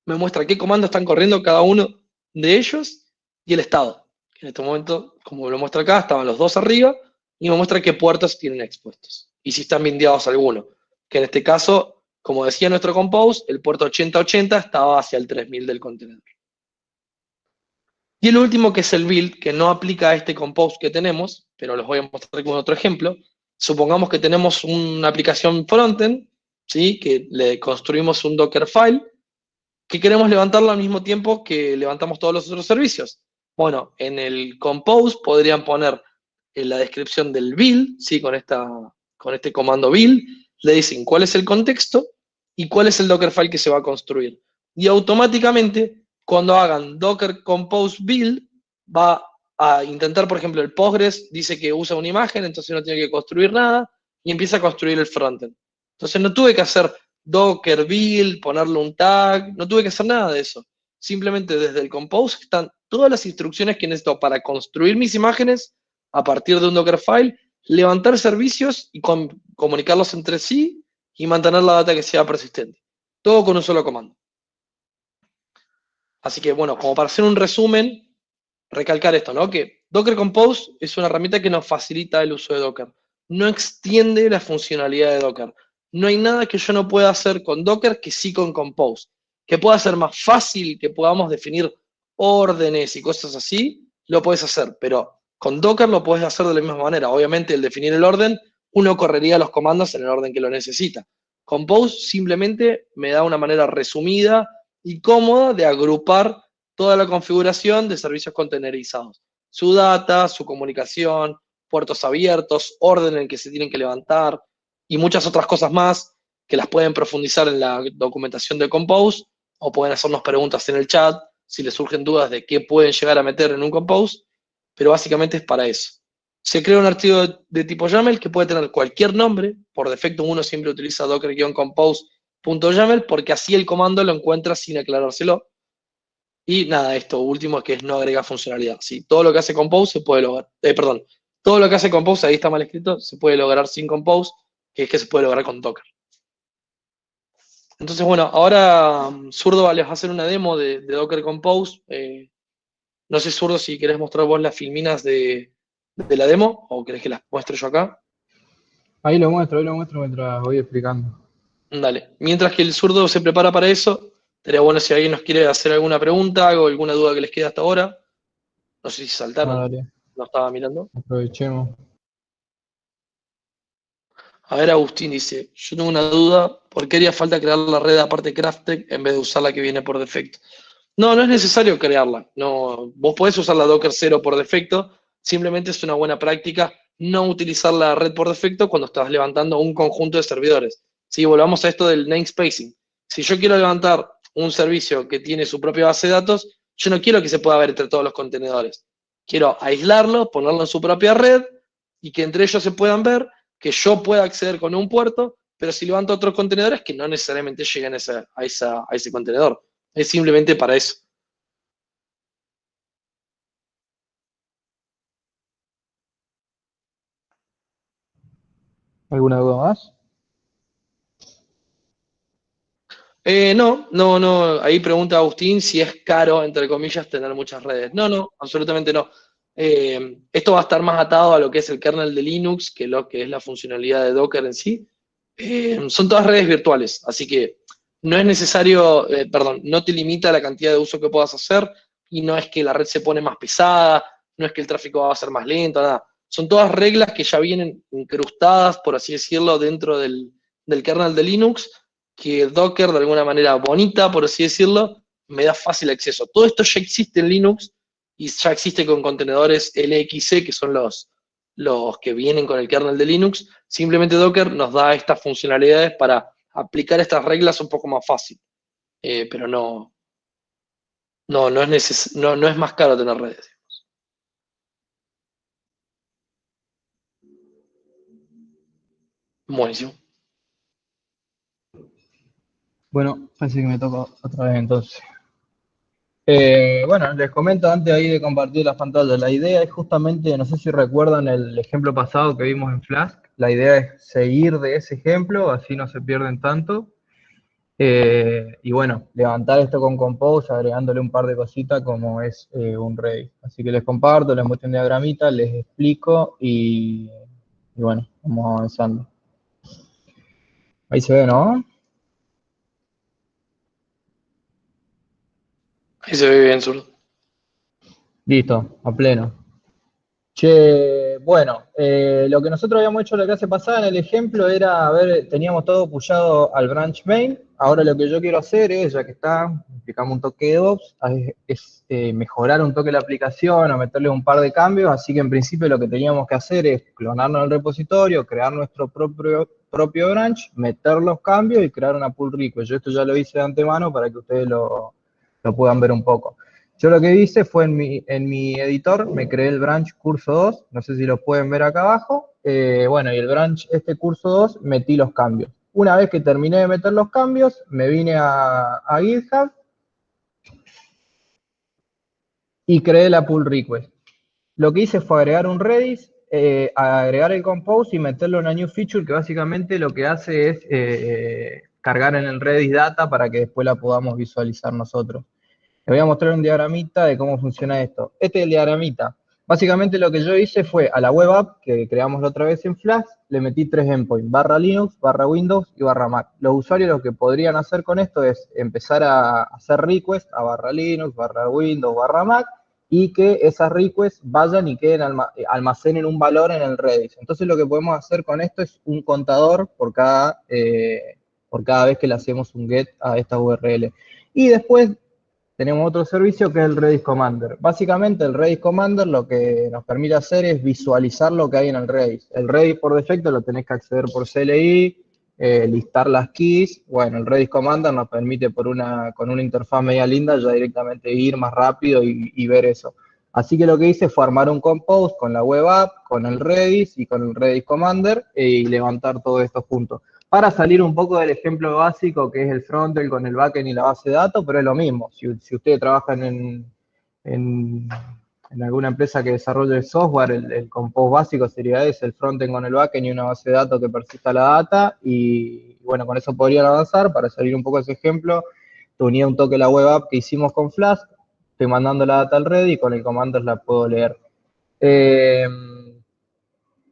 Me muestra qué comandos están corriendo cada uno de ellos y el estado. En este momento, como lo muestra acá, estaban los dos arriba y me muestra qué puertos tienen expuestos. Y si están bindeados alguno. Que en este caso, como decía nuestro Compose, el puerto 8080 estaba hacia el 3000 del contenedor. Y el último, que es el build, que no aplica a este Compose que tenemos, pero los voy a mostrar con otro ejemplo. Supongamos que tenemos una aplicación frontend, ¿sí? Que le construimos un Dockerfile, que queremos levantarlo al mismo tiempo que levantamos todos los otros servicios. Bueno, en el Compose podrían poner en la descripción del build, ¿sí? con este comando build, le dicen cuál es el contexto y cuál es el Dockerfile que se va a construir. Y automáticamente, cuando hagan Docker Compose build, va a intentar, por ejemplo, el Postgres dice que usa una imagen, entonces no tiene que construir nada, y empieza a construir el frontend. Entonces no tuve que hacer Docker build, ponerle un tag, no tuve que hacer nada de eso. Simplemente desde el Compose están todas las instrucciones que necesito para construir mis imágenes a partir de un Dockerfile, levantar servicios y comunicarlos entre sí y mantener la data que sea persistente. Todo con un solo comando. Así que, bueno, como para hacer un resumen, recalcar esto, ¿no? Que Docker Compose es una herramienta que nos facilita el uso de Docker. No extiende la funcionalidad de Docker. No hay nada que yo no pueda hacer con Docker que sí con Compose. Que pueda ser más fácil, que podamos definir órdenes y cosas así, lo puedes hacer. Pero con Docker lo puedes hacer de la misma manera. Obviamente, el definir el orden, uno correría los comandos en el orden que lo necesita. Compose simplemente me da una manera resumida y cómoda de agrupar toda la configuración de servicios containerizados. Su data, su comunicación, puertos abiertos, orden en el que se tienen que levantar y muchas otras cosas más que las pueden profundizar en la documentación de Compose o pueden hacernos preguntas en el chat si les surgen dudas de qué pueden llegar a meter en un Compose, pero básicamente es para eso. Se crea un archivo de tipo YAML que puede tener cualquier nombre. Por defecto uno siempre utiliza docker-compose.yaml porque así el comando lo encuentra sin aclarárselo. Y nada, esto último es que no agrega funcionalidad. ¿Sí? Todo lo que hace Compose se puede lograr. Todo lo que hace Compose, ahí está mal escrito, se puede lograr sin Compose, que es que se puede lograr con Docker. Entonces, bueno, ahora Zurdo les va a hacer una demo de Docker Compose. No sé, Zurdo, si querés mostrar vos las filminas de la demo o querés que las muestre yo acá. Ahí lo muestro mientras voy explicando. Dale. Mientras que el zurdo se prepara para eso, estaría bueno si alguien nos quiere hacer alguna pregunta o alguna duda que les quede hasta ahora. No sé si Ah, saltaron, dale, no estaba mirando. aprovechemos. A ver, Agustín dice, yo tengo una duda, ¿por qué haría falta crear la red aparte Craftek en vez de usar la que viene por defecto? No, no es necesario crearla. No, vos podés usar la Docker 0 por defecto, simplemente es una buena práctica no utilizar la red por defecto cuando estás levantando un conjunto de servidores. Si volvamos a esto del namespacing. Si yo quiero levantar un servicio que tiene su propia base de datos, yo no quiero que se pueda ver entre todos los contenedores. Quiero aislarlo, ponerlo en su propia red y que entre ellos se puedan ver, que yo pueda acceder con un puerto, pero si levanto otros contenedores que no necesariamente lleguen a ese contenedor. Es simplemente para eso. ¿Alguna duda más? No. Ahí pregunta Agustín si es caro, entre comillas, tener muchas redes. No, absolutamente no. Esto va a estar más atado a lo que es el kernel de Linux que lo que es la funcionalidad de Docker en sí. Son todas redes virtuales, así que no es necesario, perdón, no te limita la cantidad de uso que puedas hacer y no es que la red se pone más pesada, no es que el tráfico va a ser más lento, nada. Son todas reglas que ya vienen incrustadas, por así decirlo, dentro del kernel de Linux que Docker, de alguna manera bonita, por así decirlo, me da fácil acceso. Todo esto ya existe en Linux y ya existe con contenedores LXC, que son los que vienen con el kernel de Linux. Simplemente Docker nos da estas funcionalidades para aplicar estas reglas un poco más fácil. Pero no es más caro tener redes. Buenísimo. Bueno, parece que me toca otra vez entonces. Bueno, les comento antes ahí de compartir las pantallas. La idea es justamente, no sé si recuerdan el ejemplo pasado que vimos en Flask. La idea es seguir de ese ejemplo, así no se pierden tanto. Y bueno, levantar esto con Compose, agregándole un par de cositas como es un Redis. Así que les comparto, les muestro un diagramita, les explico y bueno, vamos avanzando. Ahí se ve, ¿no? Ahí se ve bien, Zurdo. Listo, a pleno. Che, bueno, lo que nosotros habíamos hecho la clase pasada en el ejemplo era, a ver, teníamos todo pushado al branch main. Ahora lo que yo quiero hacer es, ya que está, explicamos un toque de DevOps, es mejorar un toque la aplicación o meterle un par de cambios. Así que en principio lo que teníamos que hacer es clonarnos el repositorio, crear nuestro propio branch, meter los cambios y crear una pull request. Yo esto ya lo hice de antemano para que ustedes lo puedan ver un poco. Yo lo que hice fue en mi editor, me creé el branch curso 2, no sé si lo pueden ver acá abajo. Bueno, y el branch, este curso 2, metí los cambios. Una vez que terminé de meter los cambios, me vine a GitHub y creé la pull request. Lo que hice fue agregar un Redis, agregar el compose y meterlo en una new feature que básicamente lo que hace es cargar en el Redis data para que después la podamos visualizar nosotros. Les voy a mostrar un diagramita de cómo funciona esto. Este es el diagramita. Básicamente lo que yo hice fue a la web app que creamos la otra vez en Flash, le metí 3 endpoints, barra Linux, barra Windows y barra Mac. Los usuarios lo que podrían hacer con esto es empezar a hacer requests a barra Linux, barra Windows, barra Mac, y que esas requests vayan y queden almacenen un valor en el Redis. Entonces lo que podemos hacer con esto es un contador por cada vez que le hacemos un get a esta URL. Y después tenemos otro servicio que es el Redis Commander. Básicamente el Redis Commander lo que nos permite hacer es visualizar lo que hay en el Redis. El Redis por defecto lo tenés que acceder por CLI, listar las keys. Bueno, el Redis Commander nos permite con una interfaz media linda ya directamente ir más rápido y ver eso. Así que lo que hice fue armar un compose con la web app, con el Redis y con el Redis Commander y levantar todo esto junto para salir un poco del ejemplo básico que es el frontend con el backend y la base de datos, pero es lo mismo. Si ustedes trabajan en alguna empresa que desarrolle software, el compose básico sería ese, el frontend con el backend y una base de datos que persista la data, y bueno, con eso podrían avanzar. Para salir un poco de ese ejemplo, te unía un toque la web app que hicimos con Flask, estoy mandando la data al red y con el comando la puedo leer.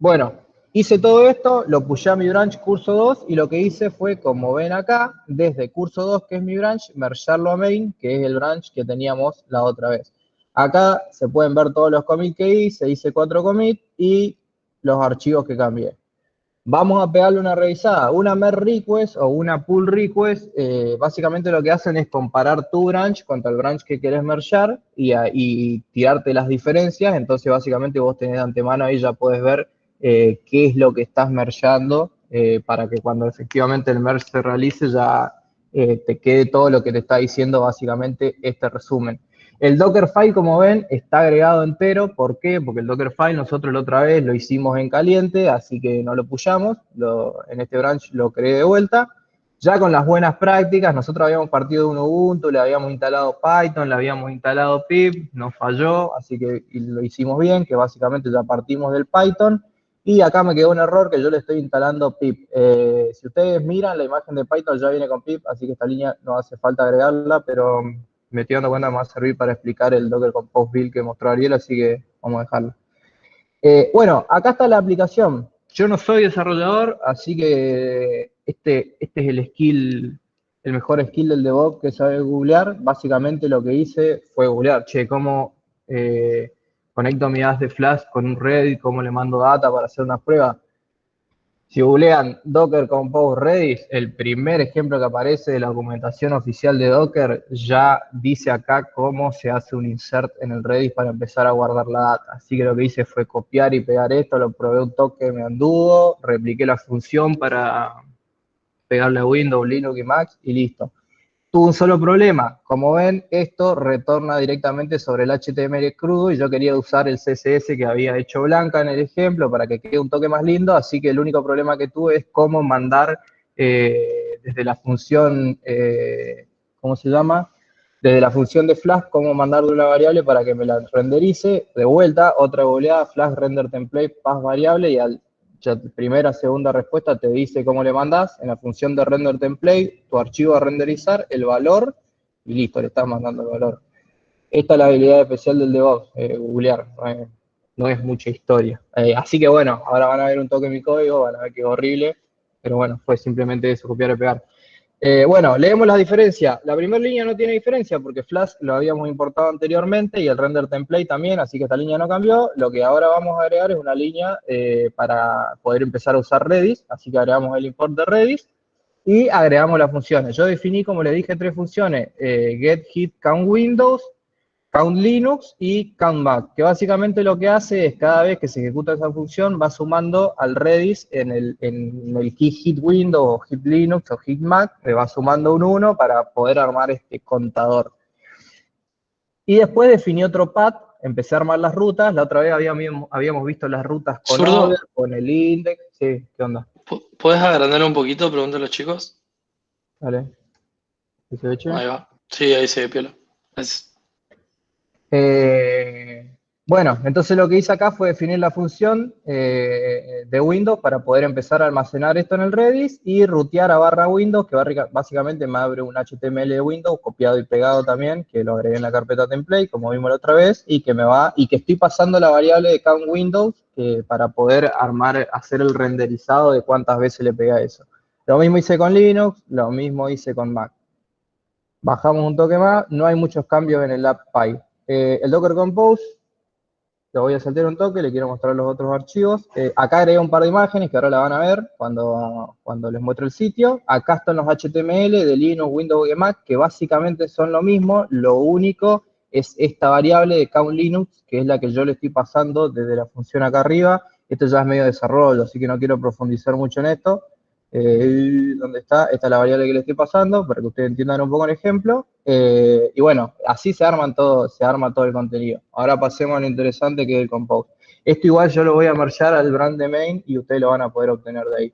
Bueno, Hice todo esto, lo pushé a mi branch curso 2 y lo que hice fue, como ven acá, desde curso 2, que es mi branch, mergearlo a main, que es el branch que teníamos la otra vez. Acá se pueden ver todos los commits que hice 4 commits y los archivos que cambié. Vamos a pegarle una revisada. Una merge request o una pull request, básicamente lo que hacen es comparar tu branch contra el branch que querés mergear y tirarte las diferencias. Entonces, básicamente vos tenés de antemano ahí, ya puedes ver qué es lo que estás mergeando para que cuando efectivamente el merge se realice ya te quede todo lo que te está diciendo básicamente este resumen. El Dockerfile, como ven, está agregado entero. ¿Por qué? Porque el Dockerfile nosotros la otra vez lo hicimos en caliente, así que no lo pushamos. En este branch lo creé de vuelta. Ya con las buenas prácticas, nosotros habíamos partido de un Ubuntu, le habíamos instalado Python, le habíamos instalado pip, no falló, así que lo hicimos bien, que básicamente ya partimos del Python. Y acá me quedó un error que yo le estoy instalando pip. Si ustedes miran, la imagen de Python ya viene con pip, así que esta línea no hace falta agregarla, pero me estoy dando cuenta que me va a servir para explicar el Docker Compose Build que mostró Ariel, así que vamos a dejarlo. Bueno, acá está la aplicación. Yo no soy desarrollador, así que este es el skill, el mejor skill del DevOps que sabe googlear. Básicamente lo que hice fue googlear, che, cómo conecto mi AS de Flash con un Redis, cómo le mando data para hacer una prueba. Si googlean Docker Compose Redis, el primer ejemplo que aparece de la documentación oficial de Docker ya dice acá cómo se hace un insert en el Redis para empezar a guardar la data. Así que lo que hice fue copiar y pegar esto, lo probé un toque, me anduvo, repliqué la función para pegarle a Windows, Linux y Mac y listo. Tuvo un solo problema. Como ven, esto retorna directamente sobre el HTML crudo y yo quería usar el CSS que había hecho Blanca en el ejemplo para que quede un toque más lindo, así que el único problema que tuve es cómo mandar desde la función, ¿cómo se llama? Desde la función de Flash, cómo mandarle una variable para que me la renderice. De vuelta, otra googleada, Flash render template, pass variable, y al primera, segunda respuesta te dice cómo le mandás. En la función de render template, tu archivo a renderizar, el valor, y listo, le estás mandando el valor. Esta es la habilidad especial del DevOps, googlear, no es mucha historia. Así que bueno, ahora van a ver un toque en mi código, van a ver que es horrible, pero bueno, fue simplemente eso, copiar y pegar. Bueno, leemos las diferencias. La primera línea no tiene diferencia porque Flash lo habíamos importado anteriormente y el render template también, así que esta línea no cambió. Lo que ahora vamos a agregar es una línea para poder empezar a usar Redis, así que agregamos el import de Redis y agregamos las funciones. Yo definí, como les dije, 3 funciones, get, hit, count Windows, count Linux y count Mac, que básicamente lo que hace es cada vez que se ejecuta esa función va sumando al Redis en el key hit Windows o hit Linux o hit Mac, le va sumando un 1 para poder armar este contador. Y después definí otro path, empecé a armar las rutas, la otra vez habíamos visto las rutas con Zurdo, order, con el index, sí, ¿qué onda? ¿puedes agrandar un poquito? Pregúntale a los chicos. Dale, ¿se ve chévere? Ahí va. Sí, ahí se ve piola. Gracias. Bueno, entonces lo que hice acá fue definir la función de Windows para poder empezar a almacenar esto en el Redis y rutear a barra Windows, que básicamente me abre un HTML de Windows copiado y pegado también, que lo agregué en la carpeta template, como vimos la otra vez, y que estoy pasando la variable de count Windows para poder hacer el renderizado de cuántas veces le pega eso. Lo mismo hice con Linux, lo mismo hice con Mac. Bajamos un toque más, no hay muchos cambios en el app.py. El Docker Compose, lo voy a saltar un toque, le quiero mostrar los otros archivos. Acá agregué un par de imágenes que ahora la van a ver cuando les muestre el sitio. Acá están los HTML de Linux, Windows y Mac, que básicamente son lo mismo, lo único es esta variable de count Linux, que es la que yo le estoy pasando desde la función acá arriba. Esto ya es medio desarrollo, así que no quiero profundizar mucho en esto. ¿Dónde está? Esta es la variable que le estoy pasando, para que ustedes entiendan un poco el ejemplo. Y bueno, así se arma todo el contenido. Ahora pasemos a lo interesante que es el compose. Esto igual yo lo voy a marchar al brand de main y ustedes lo van a poder obtener de ahí.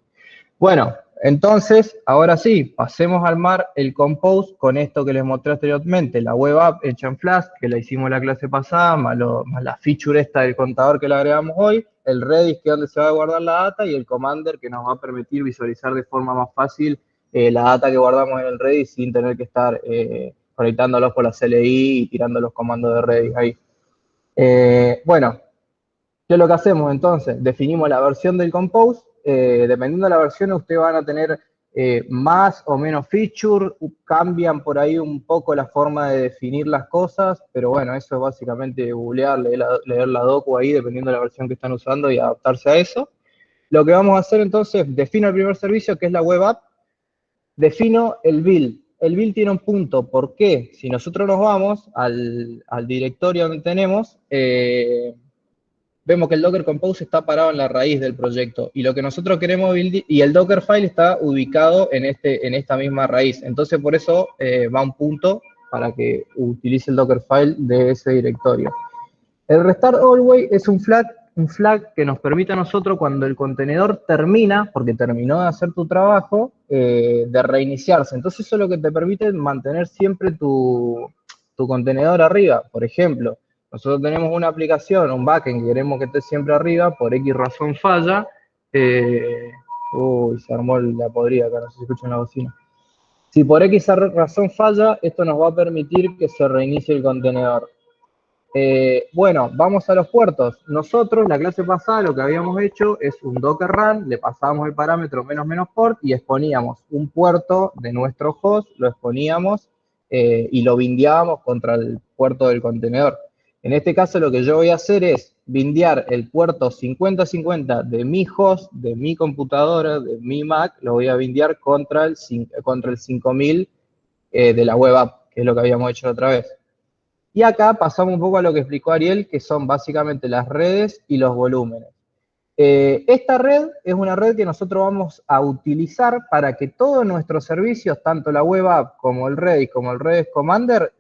Bueno, entonces, ahora sí, pasemos a armar el compose con esto que les mostré anteriormente, la web app hecha en Flask, que la hicimos la clase pasada, más la feature esta del contador que le agregamos hoy, el Redis, que es donde se va a guardar la data, y el Commander, que nos va a permitir visualizar de forma más fácil la data que guardamos en el Redis sin tener que estar conectándolos por la CLI y tirando los comandos de Redis ahí. Bueno, ¿Qué es lo que hacemos entonces? Definimos la versión del Compose. Dependiendo de la versión, ustedes van a tener más o menos feature, cambian por ahí un poco la forma de definir las cosas, pero bueno, eso es básicamente googlear, leer la docu ahí, dependiendo de la versión que están usando y adaptarse a eso. Lo que vamos a hacer entonces, defino el primer servicio, que es la web app, defino el build. El build tiene un punto, ¿por qué? Si nosotros nos vamos al directorio donde tenemos, vemos que el Docker Compose está parado en la raíz del proyecto y lo que nosotros queremos build, y el Dockerfile está ubicado en esta misma raíz. Entonces por eso va un punto para que utilice el Dockerfile de ese directorio. El restart always es un flag que nos permite a nosotros cuando el contenedor termina, porque terminó de hacer tu trabajo, de reiniciarse. Entonces eso es lo que te permite mantener siempre tu contenedor arriba. Por ejemplo, nosotros tenemos una aplicación, un backend que queremos que esté siempre arriba, por X razón falla. Uy, se armó la podrida acá, no sé si escuchan la bocina. Si por X razón falla, esto nos va a permitir que se reinicie el contenedor. Bueno, vamos a los puertos. Nosotros, la clase pasada, lo que habíamos hecho es un Docker run, le pasábamos el parámetro menos port y exponíamos un puerto de nuestro host, lo exponíamos y lo bindeábamos contra el puerto del contenedor. En este caso, lo que yo voy a hacer es bindear el puerto 5050 de mi host, de mi computadora, de mi Mac, lo voy a bindear contra el 5000 de la web app, que es lo que habíamos hecho la otra vez. Y acá pasamos un poco a lo que explicó Ariel, que son básicamente las redes y los volúmenes. Esta red es una red que nosotros vamos a utilizar para que todos nuestros servicios, tanto la web app como el Redis, como el Redis Commander,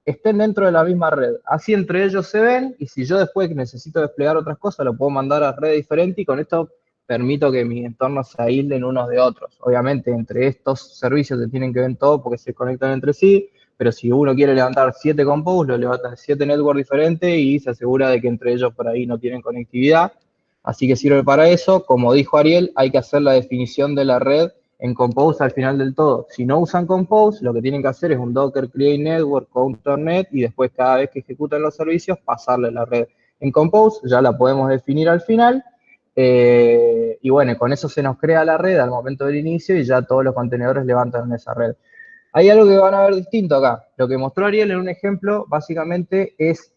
estén dentro de la misma red. Así entre ellos se ven, y si yo después necesito desplegar otras cosas, lo puedo mandar a red diferente, y con esto permito que mis entornos se aíslen unos de otros. Obviamente, entre estos servicios se tienen que ver todo porque se conectan entre sí, pero si uno quiere levantar 7 compos, lo levanta 7 networks diferentes y se asegura de que entre ellos por ahí no tienen conectividad. Así que sirve para eso. Como dijo Ariel, hay que hacer la definición de la red en Compose al final del todo. Si no usan Compose, lo que tienen que hacer es un Docker Create Network, counternet, y después cada vez que ejecutan los servicios, pasarle la red. En Compose ya la podemos definir al final, y bueno, con eso se nos crea la red al momento del inicio y ya todos los contenedores levantan en esa red. Hay algo que van a ver distinto acá. Lo que mostró Ariel en un ejemplo, básicamente, es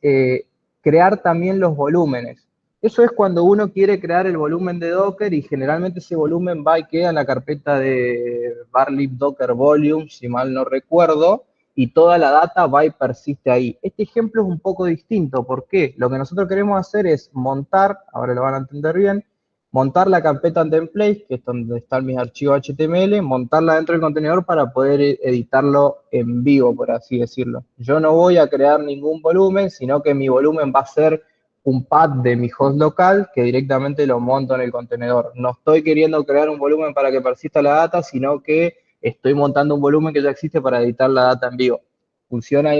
crear también los volúmenes. Eso es cuando uno quiere crear el volumen de Docker y generalmente ese volumen va y queda en la carpeta de varlib docker volume, si mal no recuerdo, y toda la data va y persiste ahí. Este ejemplo es un poco distinto. ¿Por qué? Lo que nosotros queremos hacer es montar, ahora lo van a entender bien, montar la carpeta en templates, que es donde están mis archivos HTML, montarla dentro del contenedor para poder editarlo en vivo, por así decirlo. Yo no voy a crear ningún volumen, sino que mi volumen va a ser un pad de mi host local que directamente lo monto en el contenedor. No estoy queriendo crear un volumen para que persista la data, sino que estoy montando un volumen que ya existe para editar la data en vivo. Funciona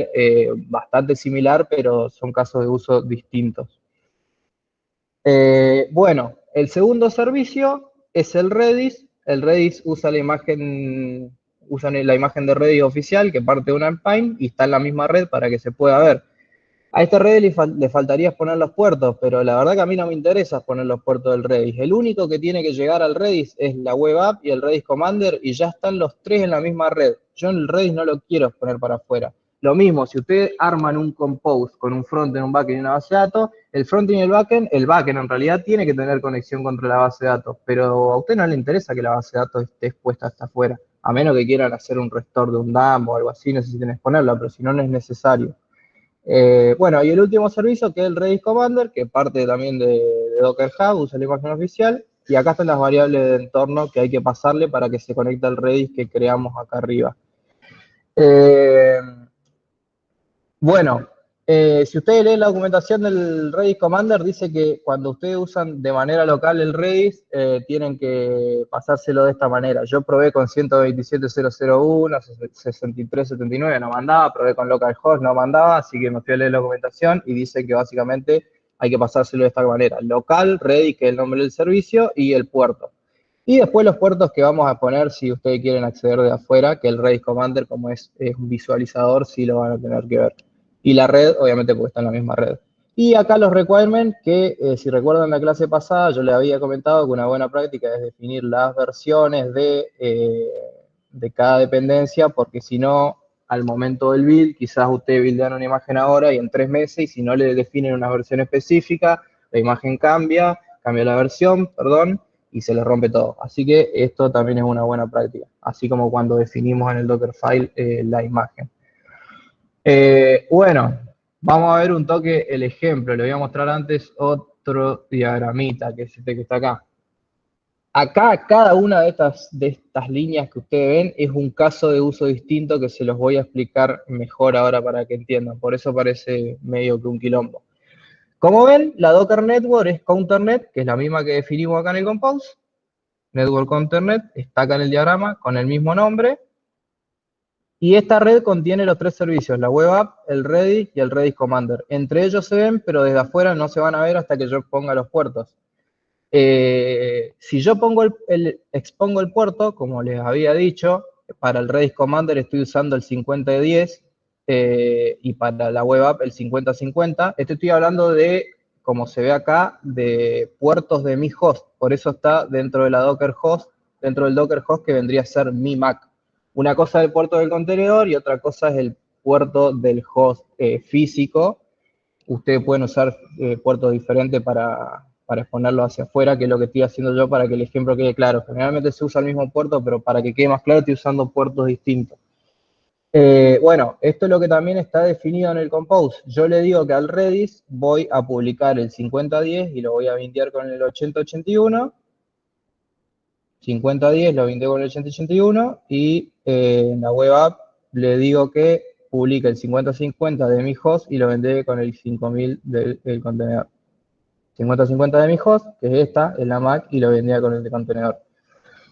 bastante similar, pero son casos de uso distintos. Bueno, el segundo servicio es el Redis. El Redis usa la imagen de Redis oficial que parte de una Alpine y está en la misma red para que se pueda ver. A este Redis le faltaría poner los puertos, pero la verdad que a mí no me interesa poner los puertos del Redis. El único que tiene que llegar al Redis es la web app y el Redis Commander, y ya están los tres en la misma red. Yo en el Redis no lo quiero poner para afuera. Lo mismo, si ustedes arman un compose con un frontend, un backend y una base de datos, el frontend y el backend en realidad tiene que tener conexión contra la base de datos, pero a usted no le interesa que la base de datos esté expuesta hasta afuera, a menos que quieran hacer un restore de un DAM o algo así, necesiten exponerla, pero si no, no es necesario. Bueno, y el último servicio, que es el Redis Commander, que parte también de Docker Hub, usa la imagen oficial, y acá están las variables de entorno que hay que pasarle para que se conecte al Redis que creamos acá arriba. Bueno, si ustedes leen la documentación del Redis Commander, dice que cuando ustedes usan de manera local el Redis, tienen que pasárselo de esta manera. Yo probé con 127.0.0.1, 63.79, no mandaba, probé con localhost, no mandaba, así que me fui a leer la documentación y dice que básicamente hay que pasárselo de esta manera. Local, Redis, que es el nombre del servicio, y el puerto. Y después los puertos que vamos a poner si ustedes quieren acceder de afuera, que el Redis Commander, como es un visualizador, sí lo van a tener que ver. Y la red, obviamente, porque está en la misma red. Y acá los requirements que, si recuerdan la clase pasada, yo les había comentado que una buena práctica es definir las versiones de cada dependencia, porque si no, al momento del build, quizás ustedes buildean una imagen ahora y en 3 meses, y si no le definen una versión específica, la imagen cambia la versión, perdón, y se les rompe todo. Así que esto también es una buena práctica, así como cuando definimos en el Dockerfile la imagen. Bueno, vamos a ver un toque el ejemplo. Le voy a mostrar antes otro diagramita, que es este que está acá. Acá, cada una de estas líneas que ustedes ven es un caso de uso distinto que se los voy a explicar mejor ahora para que entiendan. Por eso parece medio que un quilombo. Como ven, la Docker Network es CounterNet, que es la misma que definimos acá en el Compose. Network CounterNet está acá en el diagrama con el mismo nombre. Y esta red contiene los 3 servicios, la web app, el Redis y el Redis Commander. Entre ellos se ven, pero desde afuera no se van a ver hasta que yo ponga los puertos. Si yo expongo el puerto, como les había dicho, para el Redis Commander estoy usando el 5010 y para la web app el 5050. Estoy hablando de, como se ve acá, de puertos de mi host. Por eso está dentro de la Docker host, dentro del Docker host que vendría a ser mi Mac. Una cosa es el puerto del contenedor y otra cosa es el puerto del host físico. Ustedes pueden usar puertos diferentes para exponerlo hacia afuera, que es lo que estoy haciendo yo para que el ejemplo quede claro. Generalmente se usa el mismo puerto, pero para que quede más claro estoy usando puertos distintos. Bueno, esto es lo que también está definido en el Compose. Yo le digo que al Redis voy a publicar el 5010 y lo voy a bindear con el 8081. 5010 lo bindeo con el 8081 y en la web app le digo que publique el 5050 de mi host y lo vende con el 5000 del contenedor. 5050 de mi host, que es esta, en la Mac, y lo vendía con el de contenedor.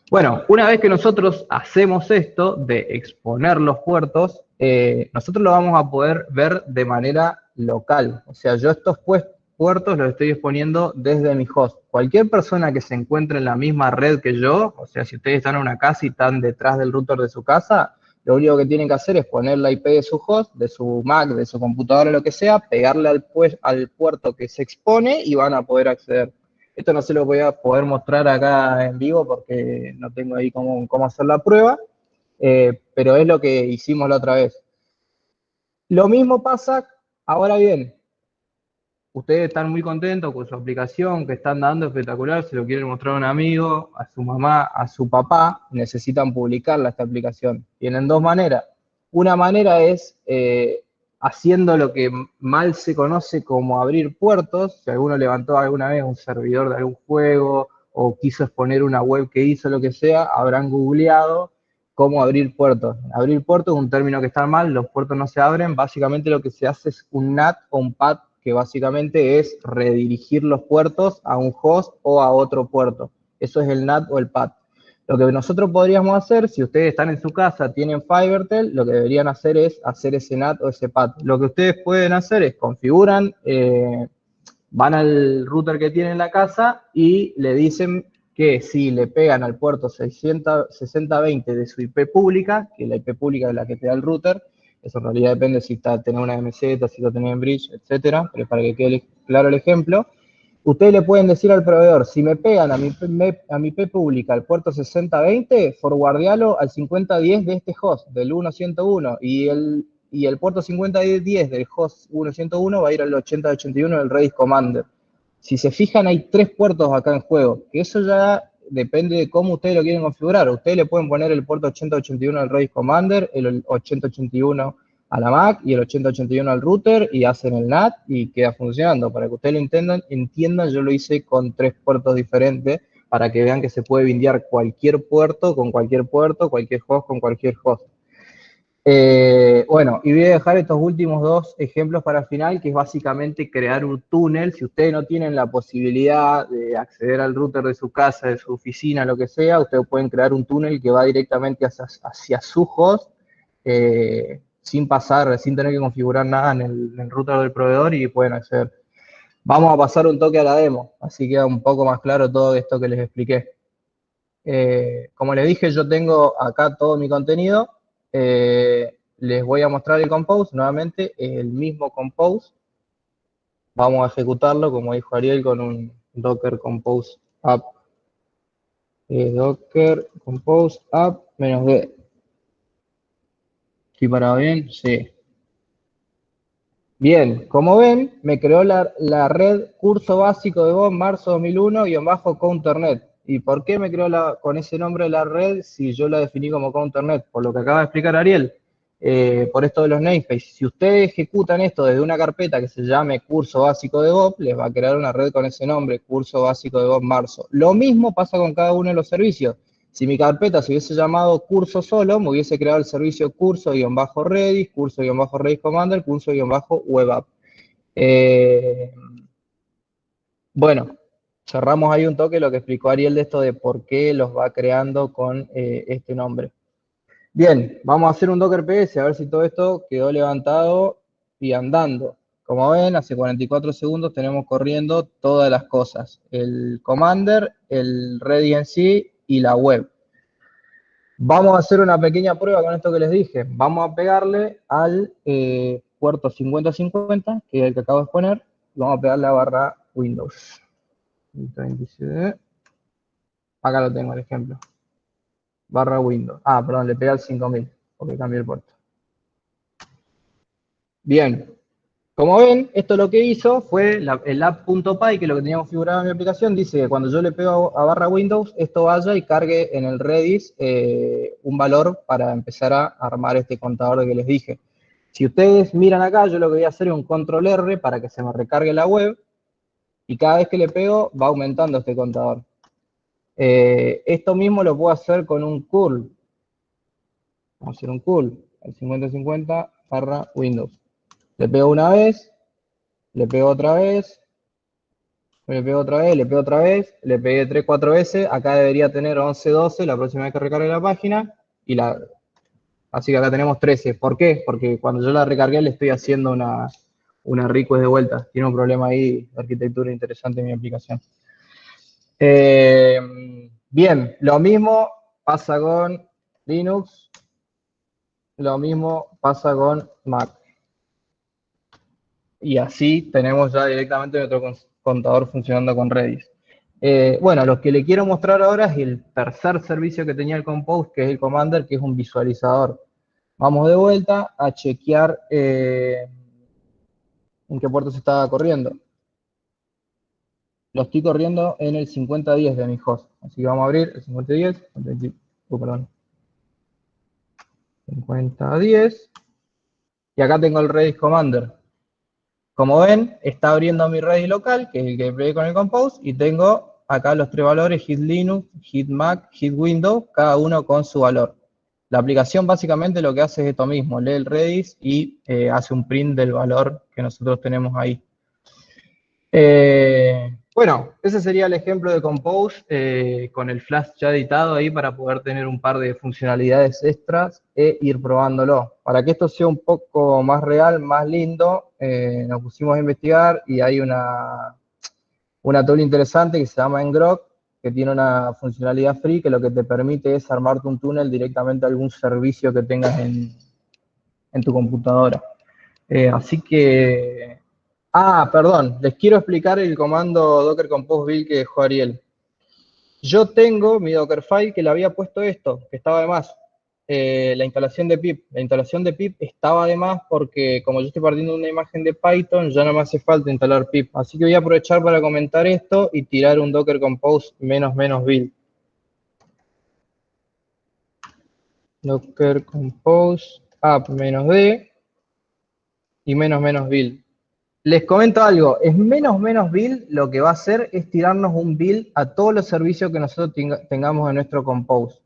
Bueno, una vez que nosotros hacemos esto de exponer los puertos, nosotros lo vamos a poder ver de manera local. O sea, yo estos puertos los estoy exponiendo desde mi host. Cualquier persona que se encuentre en la misma red que yo, o sea, si ustedes están en una casa y están detrás del router de su casa, lo único que tienen que hacer es poner la IP de su host, de su Mac, de su computadora, lo que sea, pegarle al puerto que se expone y van a poder acceder. Esto no se lo voy a poder mostrar acá en vivo porque no tengo ahí cómo hacer la prueba, pero es lo que hicimos la otra vez. Lo mismo pasa, ahora bien, ustedes están muy contentos con su aplicación, que están dando espectacular, se lo quieren mostrar a un amigo, a su mamá, a su papá, necesitan publicarla esta aplicación. Tienen 2 maneras. Una manera es haciendo lo que mal se conoce como abrir puertos. Si alguno levantó alguna vez un servidor de algún juego o quiso exponer una web que hizo, lo que sea, habrán googleado cómo abrir puertos. Abrir puertos es un término que está mal, los puertos no se abren, básicamente lo que se hace es un NAT o un PAT, que básicamente es redirigir los puertos a un host o a otro puerto. Eso es el NAT o el PAT. Lo que nosotros podríamos hacer, si ustedes están en su casa, tienen FiberTel, lo que deberían hacer es hacer ese NAT o ese PAT. Lo que ustedes pueden hacer es configuran, van al router que tienen en la casa y le dicen que si le pegan al puerto 6020 de su IP pública, que la IP pública es la que te da el router, eso en realidad depende si tenés una MZ, si lo tenés en bridge, etcétera, pero para que quede claro el ejemplo, ustedes le pueden decir al proveedor, si me pegan a mi IP pública al puerto 6020, forwardealo al 5010 de este host, del 1.101, y el puerto 5010 del host 1.101 va a ir al 8081 del Redis Commander. Si se fijan, hay 3 puertos acá en juego, que eso ya depende de cómo ustedes lo quieren configurar. Ustedes le pueden poner el puerto 8081 al Redis Commander, el 8081 a la Mac y el 8081 al router y hacen el NAT y queda funcionando. Para que ustedes lo entiendan, yo lo hice con 3 puertos diferentes para que vean que se puede bindear cualquier puerto con cualquier puerto, cualquier host con cualquier host. Bueno, y voy a dejar estos últimos 2 ejemplos para el final, que es básicamente crear un túnel. Si ustedes no tienen la posibilidad de acceder al router de su casa, de su oficina, lo que sea, ustedes pueden crear un túnel que va directamente hacia su host, sin tener que configurar nada en el router del proveedor y pueden acceder. Vamos a pasar un toque a la demo, así queda un poco más claro todo esto que les expliqué. Como les dije, yo tengo acá todo mi contenido. Les voy a mostrar el Compose, nuevamente el mismo Compose. Vamos a ejecutarlo, como dijo Ariel, con un docker compose app. Docker compose app -d. ¿Sí parado bien? Sí. Bien, como ven, me creó la red curso básico de Go marzo 2001-counternet. ¿Y por qué me creó con ese nombre la red si yo la definí como counternet? Por lo que acaba de explicar Ariel, por esto de los namespaces. Si ustedes ejecutan esto desde una carpeta que se llame curso básico de Go, les va a crear una red con ese nombre, curso básico de Go marzo. Lo mismo pasa con cada uno de los servicios. Si mi carpeta se hubiese llamado curso solo, me hubiese creado el servicio curso-redis, curso-redis commander, curso-web app. Bueno, cerramos ahí un toque lo que explicó Ariel de esto de por qué los va creando con este nombre. Bien, vamos a hacer un Docker PS, a ver si todo esto quedó levantado y andando. Como ven, hace 44 segundos tenemos corriendo todas las cosas. El commander, el ready en sí y la web. Vamos a hacer una pequeña prueba con esto que les dije. Vamos a pegarle al puerto 5050, que es el que acabo de poner, y vamos a pegarle a barra Windows. Acá lo tengo el ejemplo. Barra Windows. Ah, perdón, le pegué al 5000, porque cambié el puerto. Bien. Como ven, esto lo que hizo fue el app.py, que es lo que teníamos configurado en mi aplicación, dice que cuando yo le pego a barra Windows, esto vaya y cargue en el Redis un valor para empezar a armar este contador que les dije. Si ustedes miran acá, yo lo que voy a hacer es un control R para que se me recargue la web, y cada vez que le pego va aumentando este contador. Esto mismo lo puedo hacer con un curl. Vamos a hacer un curl, el 5050 barra Windows. Le pego una vez, le pego otra vez, le pego otra vez, le pego otra vez, le pegué 3, 4 veces, acá debería tener 11, 12 la próxima vez que recargue la página, así que acá tenemos 13. ¿Por qué? Porque cuando yo la recargué le estoy haciendo una request de vuelta. Tiene un problema ahí de arquitectura interesante en mi aplicación. Bien, lo mismo pasa con Linux, lo mismo pasa con Mac. Y así tenemos ya directamente nuestro contador funcionando con Redis. Bueno, lo que le quiero mostrar ahora es el tercer servicio que tenía el Compose, que es el Commander, que es un visualizador. Vamos de vuelta a chequear en qué puerto se estaba corriendo. Lo estoy corriendo en el 5010 de mi host. Así que vamos a abrir el 5010. Perdón. 5010. Y acá tengo el Redis Commander. Como ven, está abriendo mi Redis local, que es el que pegué con el Compose, y tengo acá los 3 valores, hit Linux, hit Mac, hit Windows, cada uno con su valor. La aplicación básicamente lo que hace es esto mismo, lee el Redis y hace un print del valor que nosotros tenemos ahí. Bueno, ese sería el ejemplo de Compose con el Flash ya editado ahí para poder tener un par de funcionalidades extras e ir probándolo. Para que esto sea un poco más real, más lindo, nos pusimos a investigar y hay una tool interesante que se llama Ngrok, que tiene una funcionalidad free que lo que te permite es armarte un túnel directamente a algún servicio que tengas en tu computadora. Así que... Ah, perdón, les quiero explicar el comando docker compose build que dejó Ariel. Yo tengo mi Dockerfile que le había puesto esto, que estaba de más, la instalación de pip. La instalación de pip estaba de más porque como yo estoy partiendo de una imagen de Python, ya no me hace falta instalar pip. Así que voy a aprovechar para comentar esto y tirar un docker compose --build. Docker compose app -d y --build. Les comento algo, es --build lo que va a hacer es tirarnos un build a todos los servicios que nosotros tengamos en nuestro Compose.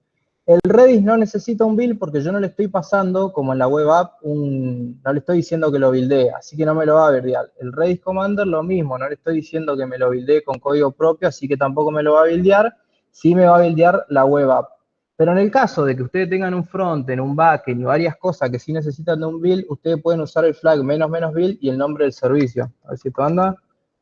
El Redis no necesita un build porque yo no le estoy pasando, como en la web app, no le estoy diciendo que lo buildee, así que no me lo va a buildear. El Redis Commander lo mismo, no le estoy diciendo que me lo buildee con código propio, así que tampoco me lo va a buildear, sí me va a buildear la web app. Pero en el caso de que ustedes tengan un frontend, un backend y varias cosas que sí necesitan de un build, ustedes pueden usar el flag --build y el nombre del servicio. A ver si esto anda.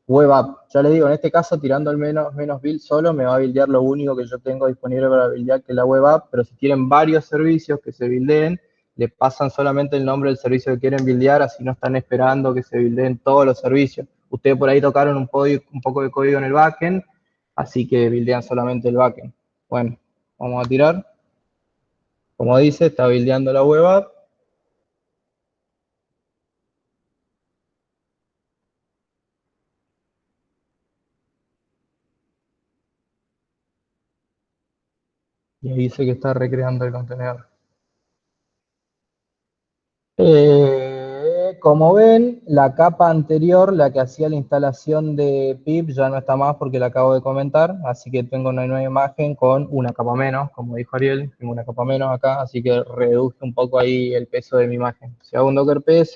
Web app. Ya les digo, en este caso, tirando el -build solo, me va a buildear lo único que yo tengo disponible para buildear, que es la web app, pero si tienen varios servicios que se buildeen, le pasan solamente el nombre del servicio que quieren buildear, así no están esperando que se buildeen todos los servicios. Ustedes por ahí tocaron un poco de código en el backend, así que buildean solamente el backend. Bueno, vamos a tirar. Como dice, está buildeando la web app. Y ahí dice que está recreando el contenedor. Como ven, la capa anterior, la que hacía la instalación de pip, ya no está más porque la acabo de comentar, así que tengo una nueva imagen con una capa menos, como dijo Ariel, tengo una capa menos acá, así que reduje un poco ahí el peso de mi imagen. Si hago un docker ps,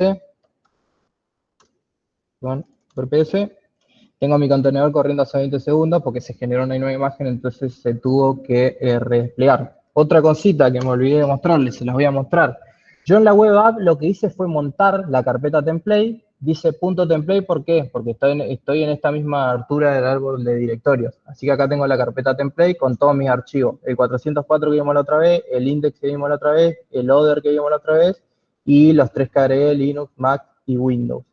tengo mi contenedor corriendo hace 20 segundos porque se generó una nueva imagen, entonces se tuvo que redesplegar. Otra cosita que me olvidé de mostrarles, se las voy a mostrar. Yo en la web app lo que hice fue montar la carpeta template, dice punto .template, ¿por qué? Porque estoy en esta misma altura del árbol de directorios. Así que acá tengo la carpeta template con todos mis archivos. El 404 que vimos la otra vez, el index que vimos la otra vez, el other que vimos la otra vez, y los tres que agregué, Linux, Mac y Windows.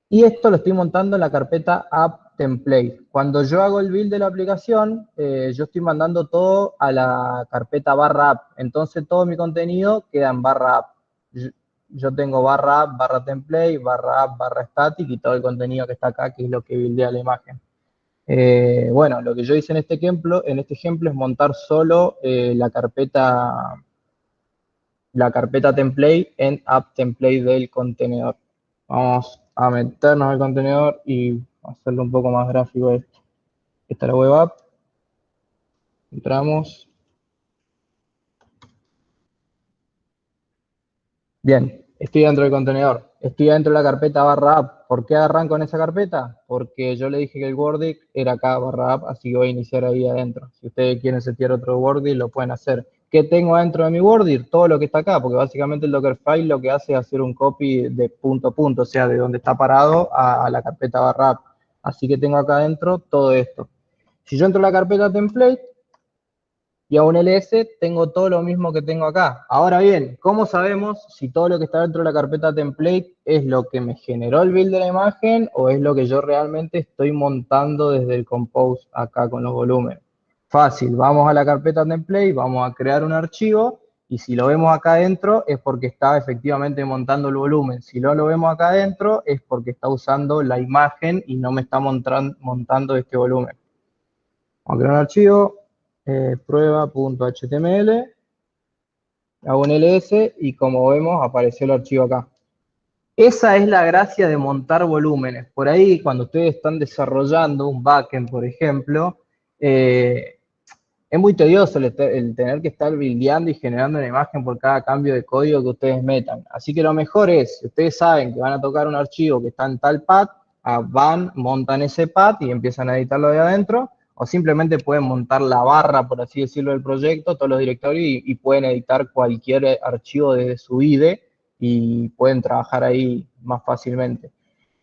Y esto lo estoy montando en la carpeta app template. Cuando yo hago el build de la aplicación, yo estoy mandando todo a la carpeta barra app. Entonces todo mi contenido queda en barra app. Yo tengo barra app, barra template, barra app, barra static y todo el contenido que está acá, que es lo que buildea la imagen. Bueno, lo que yo hice en este ejemplo es montar solo la carpeta template en app template del contenedor. Vamos a meternos al contenedor y hacerlo un poco más gráfico esto. Esta es la web app. Entramos. Bien, estoy dentro del contenedor. Estoy dentro de la carpeta barra app. ¿Por qué arranco en esa carpeta? Porque yo le dije que el wording era acá barra app, así que voy a iniciar ahí adentro. Si ustedes quieren setear otro wording, lo pueden hacer. ¿Qué tengo adentro de mi wording? Todo lo que está acá, porque básicamente el Dockerfile lo que hace es hacer un copy de punto a punto, o sea, de donde está parado a la carpeta barra app. Así que tengo acá adentro todo esto. Si yo entro a la carpeta template, y a un ls tengo todo lo mismo que tengo acá. Ahora bien, ¿cómo sabemos si todo lo que está dentro de la carpeta template es lo que me generó el build de la imagen o es lo que yo realmente estoy montando desde el compose acá con los volúmenes? Fácil, vamos a la carpeta template, vamos a crear un archivo y si lo vemos acá adentro es porque está efectivamente montando el volumen. Si no lo vemos acá adentro es porque está usando la imagen y no me está montando este volumen. Vamos a crear un archivo, prueba.html, hago un ls y como vemos apareció el archivo acá. Esa es la gracia de montar volúmenes. Por ahí, cuando ustedes están desarrollando un backend, por ejemplo, es muy tedioso el tener que estar buildeando y generando una imagen por cada cambio de código que ustedes metan. Así que lo mejor es, si ustedes saben que van a tocar un archivo que está en tal path, van, montan ese path y empiezan a editarlo de adentro, o simplemente pueden montar la barra, por así decirlo, del proyecto, todos los directorios, y pueden editar cualquier archivo desde su IDE y pueden trabajar ahí más fácilmente.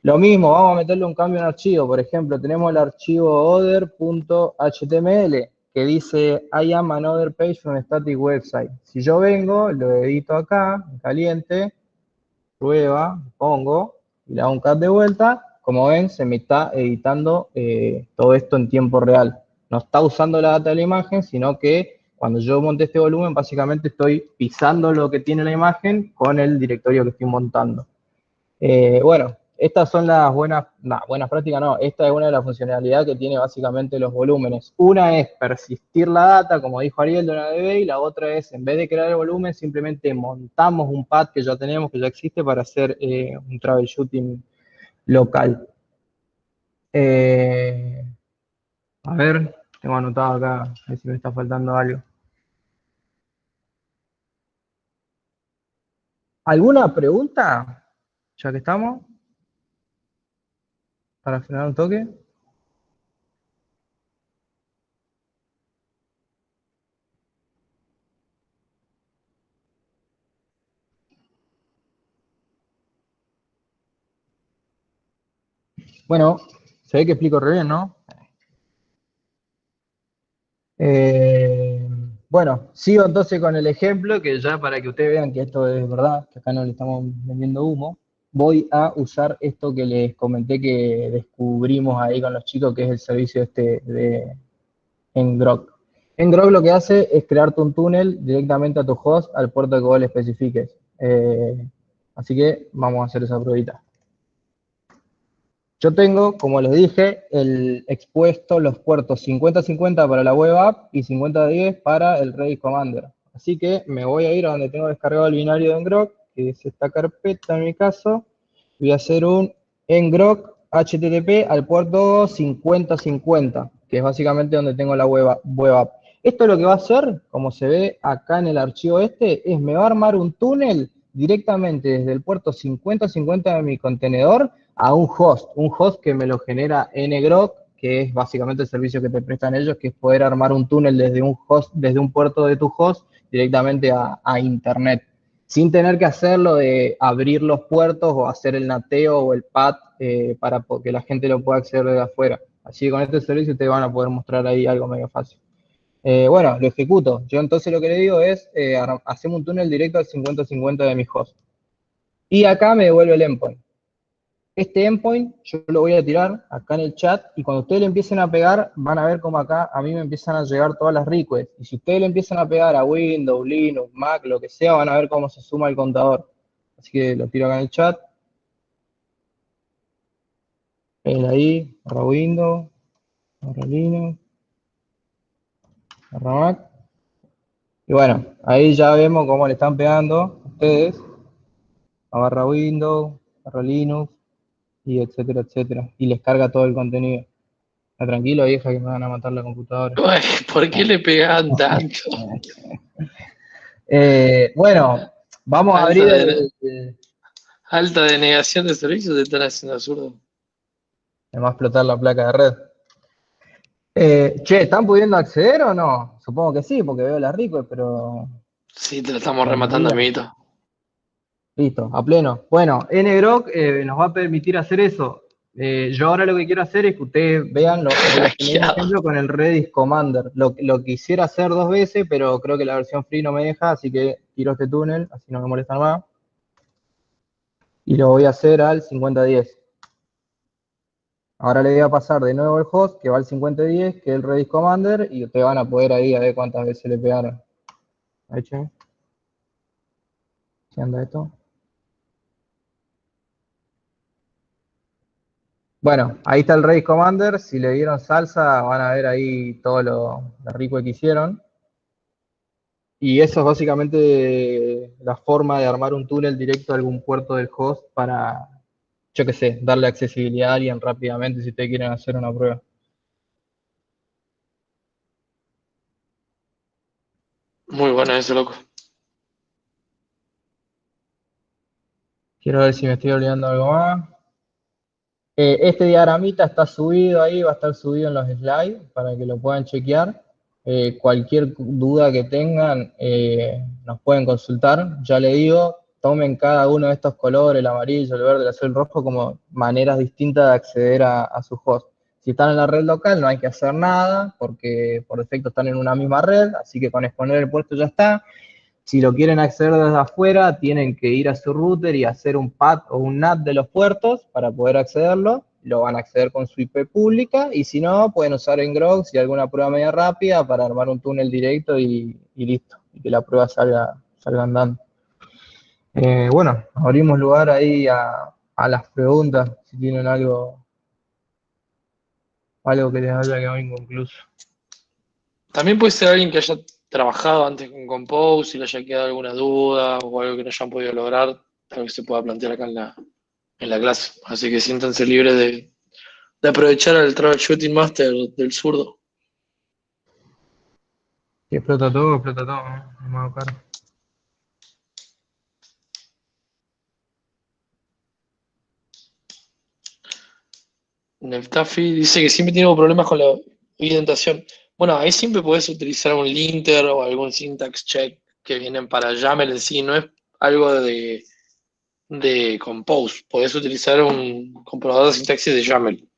Lo mismo, vamos a meterle un cambio en archivo. Por ejemplo, tenemos el archivo other.html que dice I am another page from a static website. Si yo vengo, lo edito acá, en caliente, prueba, pongo, y le hago un cut de vuelta, como ven, se me está editando todo esto en tiempo real. No está usando la data de la imagen, sino que cuando yo monte este volumen, básicamente estoy pisando lo que tiene la imagen con el directorio que estoy montando. Bueno, estas son las buenas prácticas, no, esta es una de las funcionalidades que tiene básicamente los volúmenes. Una es persistir la data, como dijo Ariel de una DB, y la otra es, en vez de crear el volumen, simplemente montamos un path que ya tenemos, que ya existe, para hacer un troubleshooting local. A ver, tengo anotado acá, a ver si me está faltando algo. ¿Alguna pregunta? Ya que estamos, para frenar un toque. Bueno, se ve que explico re bien, ¿no? Bueno, sigo entonces con el ejemplo, que ya para que ustedes vean que esto es verdad, que acá no le estamos vendiendo humo. voy a usar esto que les comenté que descubrimos ahí con los chicos, que es el servicio en Grok. En Grok lo que hace es crearte un túnel directamente a tu host al puerto que vos le especifiques. Así que vamos a hacer esa pruebita. Yo tengo, como les dije, expuesto los puertos 50-50 para la web app y 50-10 para el Redis Commander. Así que me voy a ir a donde tengo descargado el binario de Ngrok, que es esta carpeta en mi caso. Voy a hacer un ngrok HTTP al puerto 50-50, que es básicamente donde tengo la web app. Esto lo que va a hacer, como se ve acá en el archivo es me va a armar un túnel directamente desde el puerto 50-50 de mi contenedor a un host que me lo genera ngrok, que es básicamente el servicio que te prestan ellos, que es poder armar un túnel desde un host, desde un puerto de tu host directamente a internet, sin tener que hacerlo de abrir los puertos o hacer el nateo o el PAT para que la gente lo pueda acceder desde afuera. Así que con este servicio ustedes van a poder mostrar ahí algo medio fácil. Bueno, lo ejecuto. Yo entonces lo que le digo es, hacemos un túnel directo al 50-50 de mi host. Y acá me devuelve el endpoint. Este endpoint yo lo voy a tirar acá en el chat y cuando ustedes le empiecen a pegar, van a ver como acá a mí me empiezan a llegar todas las requests. Y si ustedes le empiezan a pegar a Windows, Linux, Mac, lo que sea, van a ver cómo se suma el contador. Así que lo tiro acá en el chat. Ahí, barra Windows, barra Linux, barra Mac. Y bueno, ahí ya vemos cómo le están pegando ustedes a barra Windows, barra Linux, y etcétera, etcétera. Y les carga todo el contenido. Está tranquilo, vieja, que me van a matar la computadora. Uy, ¿por qué le pegaban tanto? Bueno, vamos a abrir Alta denegación de servicios, te están haciendo absurdo. me va a explotar la placa de red. Che, ¿están pudiendo acceder o no? Supongo que sí, porque veo las requests, pero Sí, te lo estamos la rematando, mayoría. amiguito. Listo, a pleno. Bueno, ngrok nos va a permitir hacer eso. Yo ahora lo que quiero hacer es que ustedes vean, voy a poner un Hackeado. ejemplo con el Redis Commander. Lo quisiera hacer 2 veces, pero creo que la versión free no me deja, así que tiro este túnel, así no me molestan más. Y lo voy a hacer al 50-10. Ahora le voy a pasar de nuevo el host, que va al 50-10, que es el Redis Commander, y ustedes van a poder ahí a ver cuántas veces le pegaron. Ahí, che. ¿Sí anda esto? Bueno, ahí está el Redis Commander. Si le dieron salsa, van a ver ahí todo lo rico que hicieron. Y eso es básicamente la forma de armar un túnel directo a algún puerto del host para, yo qué sé, darle accesibilidad a alguien rápidamente si ustedes quieren hacer una prueba. Muy bueno eso, loco. Quiero ver si me estoy olvidando algo más. Este diagramita está subido ahí, va a estar subido en los slides para que lo puedan chequear. Cualquier duda que tengan, nos pueden consultar. Ya le digo, tomen cada uno de estos colores, el amarillo, el verde, el azul, el rojo, como maneras distintas de acceder a su host. Si están en la red local no hay que hacer nada, porque por defecto están en una misma red, así que con exponer el puerto ya está. Si lo quieren acceder desde afuera, tienen que ir a su router y hacer un PAT o un NAT de los puertos para poder accederlo. Lo van a acceder con su IP pública y si no, pueden usar Ngrok y alguna prueba media rápida para armar un túnel directo y listo. Y que la prueba salga andando. Bueno, abrimos lugar ahí a las preguntas, si tienen algo que les haya quedado inconcluso. También puede ser alguien que haya trabajado antes con Compose y le haya quedado alguna duda o algo que no hayan podido lograr, algo que se pueda plantear acá en la clase. Así que siéntanse libres de aprovechar el troubleshooting master del zurdo. Si explota todo, ¿no? No me hago cargo. Neftafi dice que siempre tiene problemas con la indentación. Bueno, ahí siempre puedes utilizar un linter o algún syntax check que vienen para YAML en sí, no es algo de Compose. Podés utilizar un comprobador de sintaxis de YAML.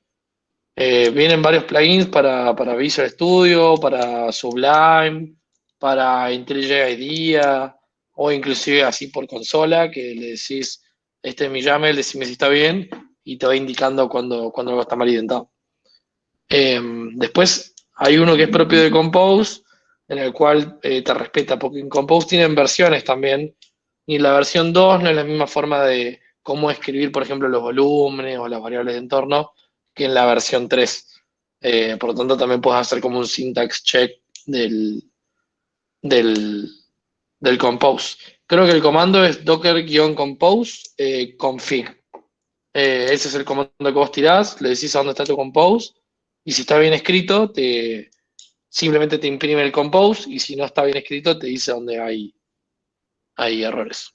Vienen varios plugins para Visual Studio, para Sublime, para IntelliJ IDEA, o inclusive así por consola, que le decís este es mi YAML, decime si está bien, y te va indicando cuando algo está mal identado. Después hay uno que es propio de Compose, en el cual te respeta, porque en Compose tienen versiones también, y la versión 2 no es la misma forma de cómo escribir, por ejemplo, los volúmenes o las variables de entorno que en la versión 3. Por lo tanto, también puedes hacer como un syntax check del, del, del Compose. Creo que el comando es docker-compose config. Ese es el comando que vos tirás, le decís a dónde está tu Compose, y si está bien escrito, simplemente te imprime el Compose, y si no está bien escrito, te dice dónde hay errores.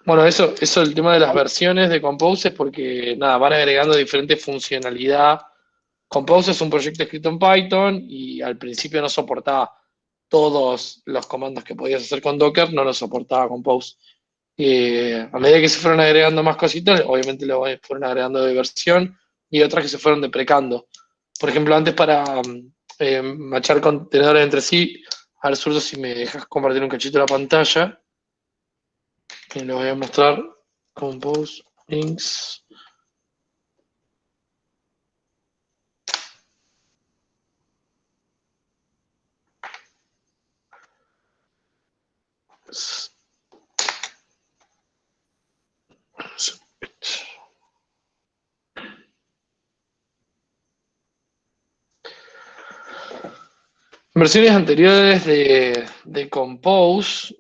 Bueno, eso el tema de las versiones de Compose es porque, nada, van agregando diferente funcionalidad. Compose es un proyecto escrito en Python y al principio no soportaba todos los comandos que podías hacer con Docker, no los soportaba Compose. A medida que se fueron agregando más cositas, obviamente lo fueron agregando de versión y otras que se fueron deprecando. Por ejemplo, antes para machar contenedores entre sí, a ver, Surdo, si me dejas compartir un cachito de la pantalla, que le voy a mostrar Compose links. En versiones anteriores de Compose,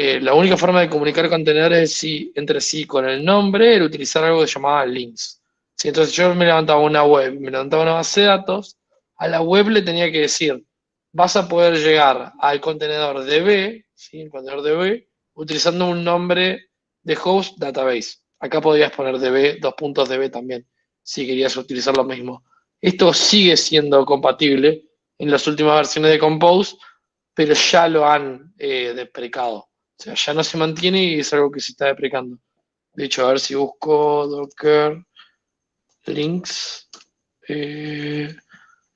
la única forma de comunicar contenedores entre sí con el nombre era utilizar algo que se llamaba links. Si entonces yo me levantaba una web, me levantaba una base de datos, a la web le tenía que decir, vas a poder llegar al contenedor DB, ¿sí? El contenedor DB, utilizando un nombre de host database. Acá podías poner DB, 2.db también, si querías utilizar lo mismo. Esto sigue siendo compatible en las últimas versiones de Compose, pero ya lo han deprecado. O sea, ya no se mantiene y es algo que se está deprecando. De hecho, a ver si busco Docker links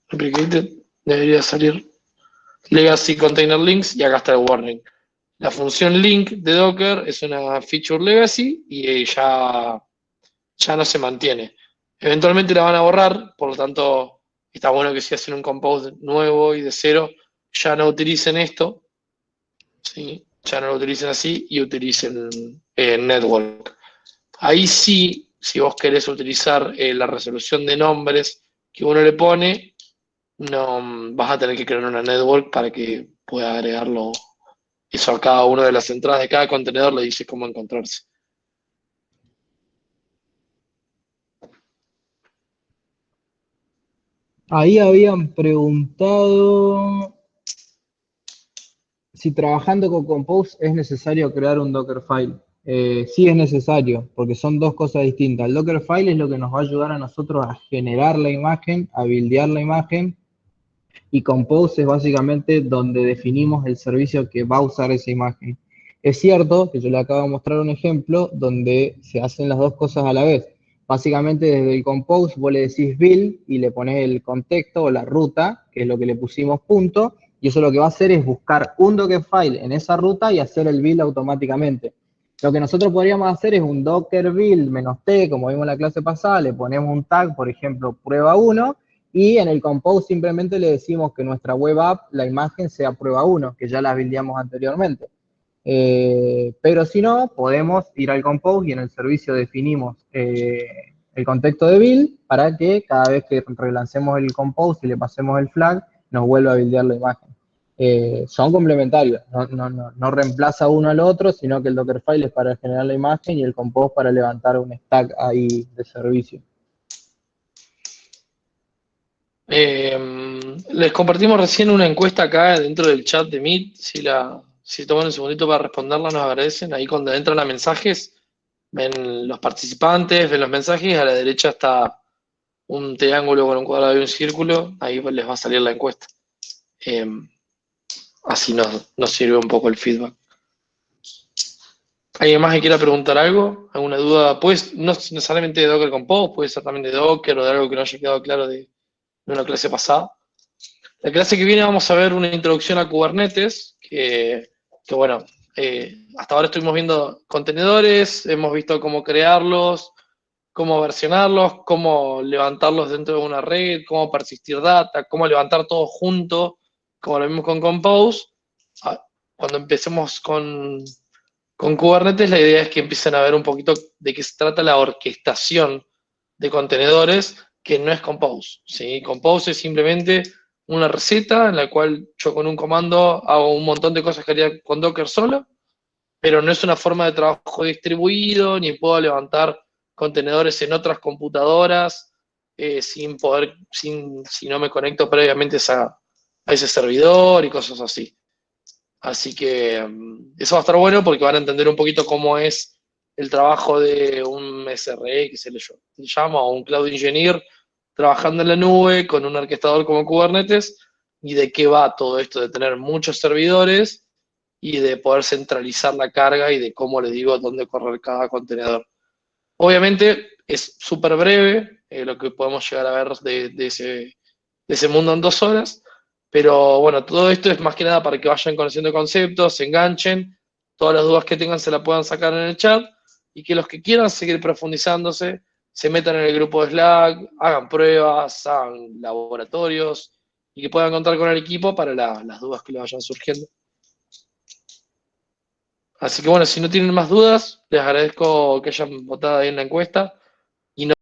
replicated, debería salir legacy container links y acá está el warning. La función link de Docker es una feature legacy y ya no se mantiene. Eventualmente la van a borrar, por lo tanto, está bueno que si hacen un compose nuevo y de cero, ya no utilicen esto, ¿sí? Ya no lo utilicen así y utilicen network. Ahí sí, si vos querés utilizar la resolución de nombres que uno le pone, no vas a tener que crear una network para que pueda agregarlo eso a cada una de las entradas de cada contenedor, le dice cómo encontrarse. Ahí habían preguntado si trabajando con Compose es necesario crear un Dockerfile. Sí es necesario, porque son dos cosas distintas. El Dockerfile es lo que nos va a ayudar a nosotros a generar la imagen, a buildear la imagen, y Compose es básicamente donde definimos el servicio que va a usar esa imagen. Es cierto que yo le acabo de mostrar un ejemplo donde se hacen las dos cosas a la vez. Básicamente desde el Compose vos le decís build y le pones el contexto o la ruta, que es lo que le pusimos punto, y eso lo que va a hacer es buscar un Dockerfile en esa ruta y hacer el build automáticamente. Lo que nosotros podríamos hacer es un docker build -t, como vimos en la clase pasada, le ponemos un tag, por ejemplo, prueba 1, y en el Compose simplemente le decimos que nuestra web app, la imagen sea prueba 1, que ya la buildeamos anteriormente. Pero si no, podemos ir al Compose y en el servicio definimos el contexto de build para que cada vez que relancemos el Compose y le pasemos el flag, nos vuelva a buildear la imagen. Son complementarios, no reemplaza uno al otro, sino que el Dockerfile es para generar la imagen y el Compose para levantar un stack ahí de servicio. Les compartimos recién una encuesta acá dentro del chat de Meet. Si toman un segundito para responderla, nos agradecen. Ahí cuando entran a mensajes, ven los participantes, ven los mensajes, y a la derecha está un triángulo con un cuadrado y un círculo. Ahí les va a salir la encuesta. Así nos sirve un poco el feedback. ¿Alguien más que quiera preguntar algo? ¿Alguna duda? Pues no necesariamente de Docker Compose, puede ser también de Docker o de algo que no haya quedado claro de una clase pasada. La clase que viene vamos a ver una introducción a Kubernetes, que que bueno, hasta ahora estuvimos viendo contenedores, hemos visto cómo crearlos, cómo versionarlos, cómo levantarlos dentro de una red, cómo persistir data, cómo levantar todo junto, como lo vimos con Compose. Cuando empecemos con Kubernetes, la idea es que empiecen a ver un poquito de qué se trata la orquestación de contenedores, que no es Compose, ¿sí? Compose es simplemente una receta en la cual yo con un comando hago un montón de cosas que haría con Docker solo, pero no es una forma de trabajo distribuido, ni puedo levantar contenedores en otras computadoras si no me conecto previamente a ese servidor y cosas así. Así que eso va a estar bueno porque van a entender un poquito cómo es el trabajo de un SRE, que se le llama, o un Cloud Engineer, trabajando en la nube con un orquestador como Kubernetes, y de qué va todo esto de tener muchos servidores y de poder centralizar la carga y de cómo les digo dónde correr cada contenedor. Obviamente es súper breve lo que podemos llegar a ver de ese mundo en 2 horas, pero bueno, todo esto es más que nada para que vayan conociendo conceptos, se enganchen, todas las dudas que tengan se las puedan sacar en el chat y que los que quieran seguir profundizándose se metan en el grupo de Slack, hagan pruebas, hagan laboratorios y que puedan contar con el equipo para las dudas que les vayan surgiendo. Así que bueno, si no tienen más dudas, les agradezco que hayan votado ahí en la encuesta.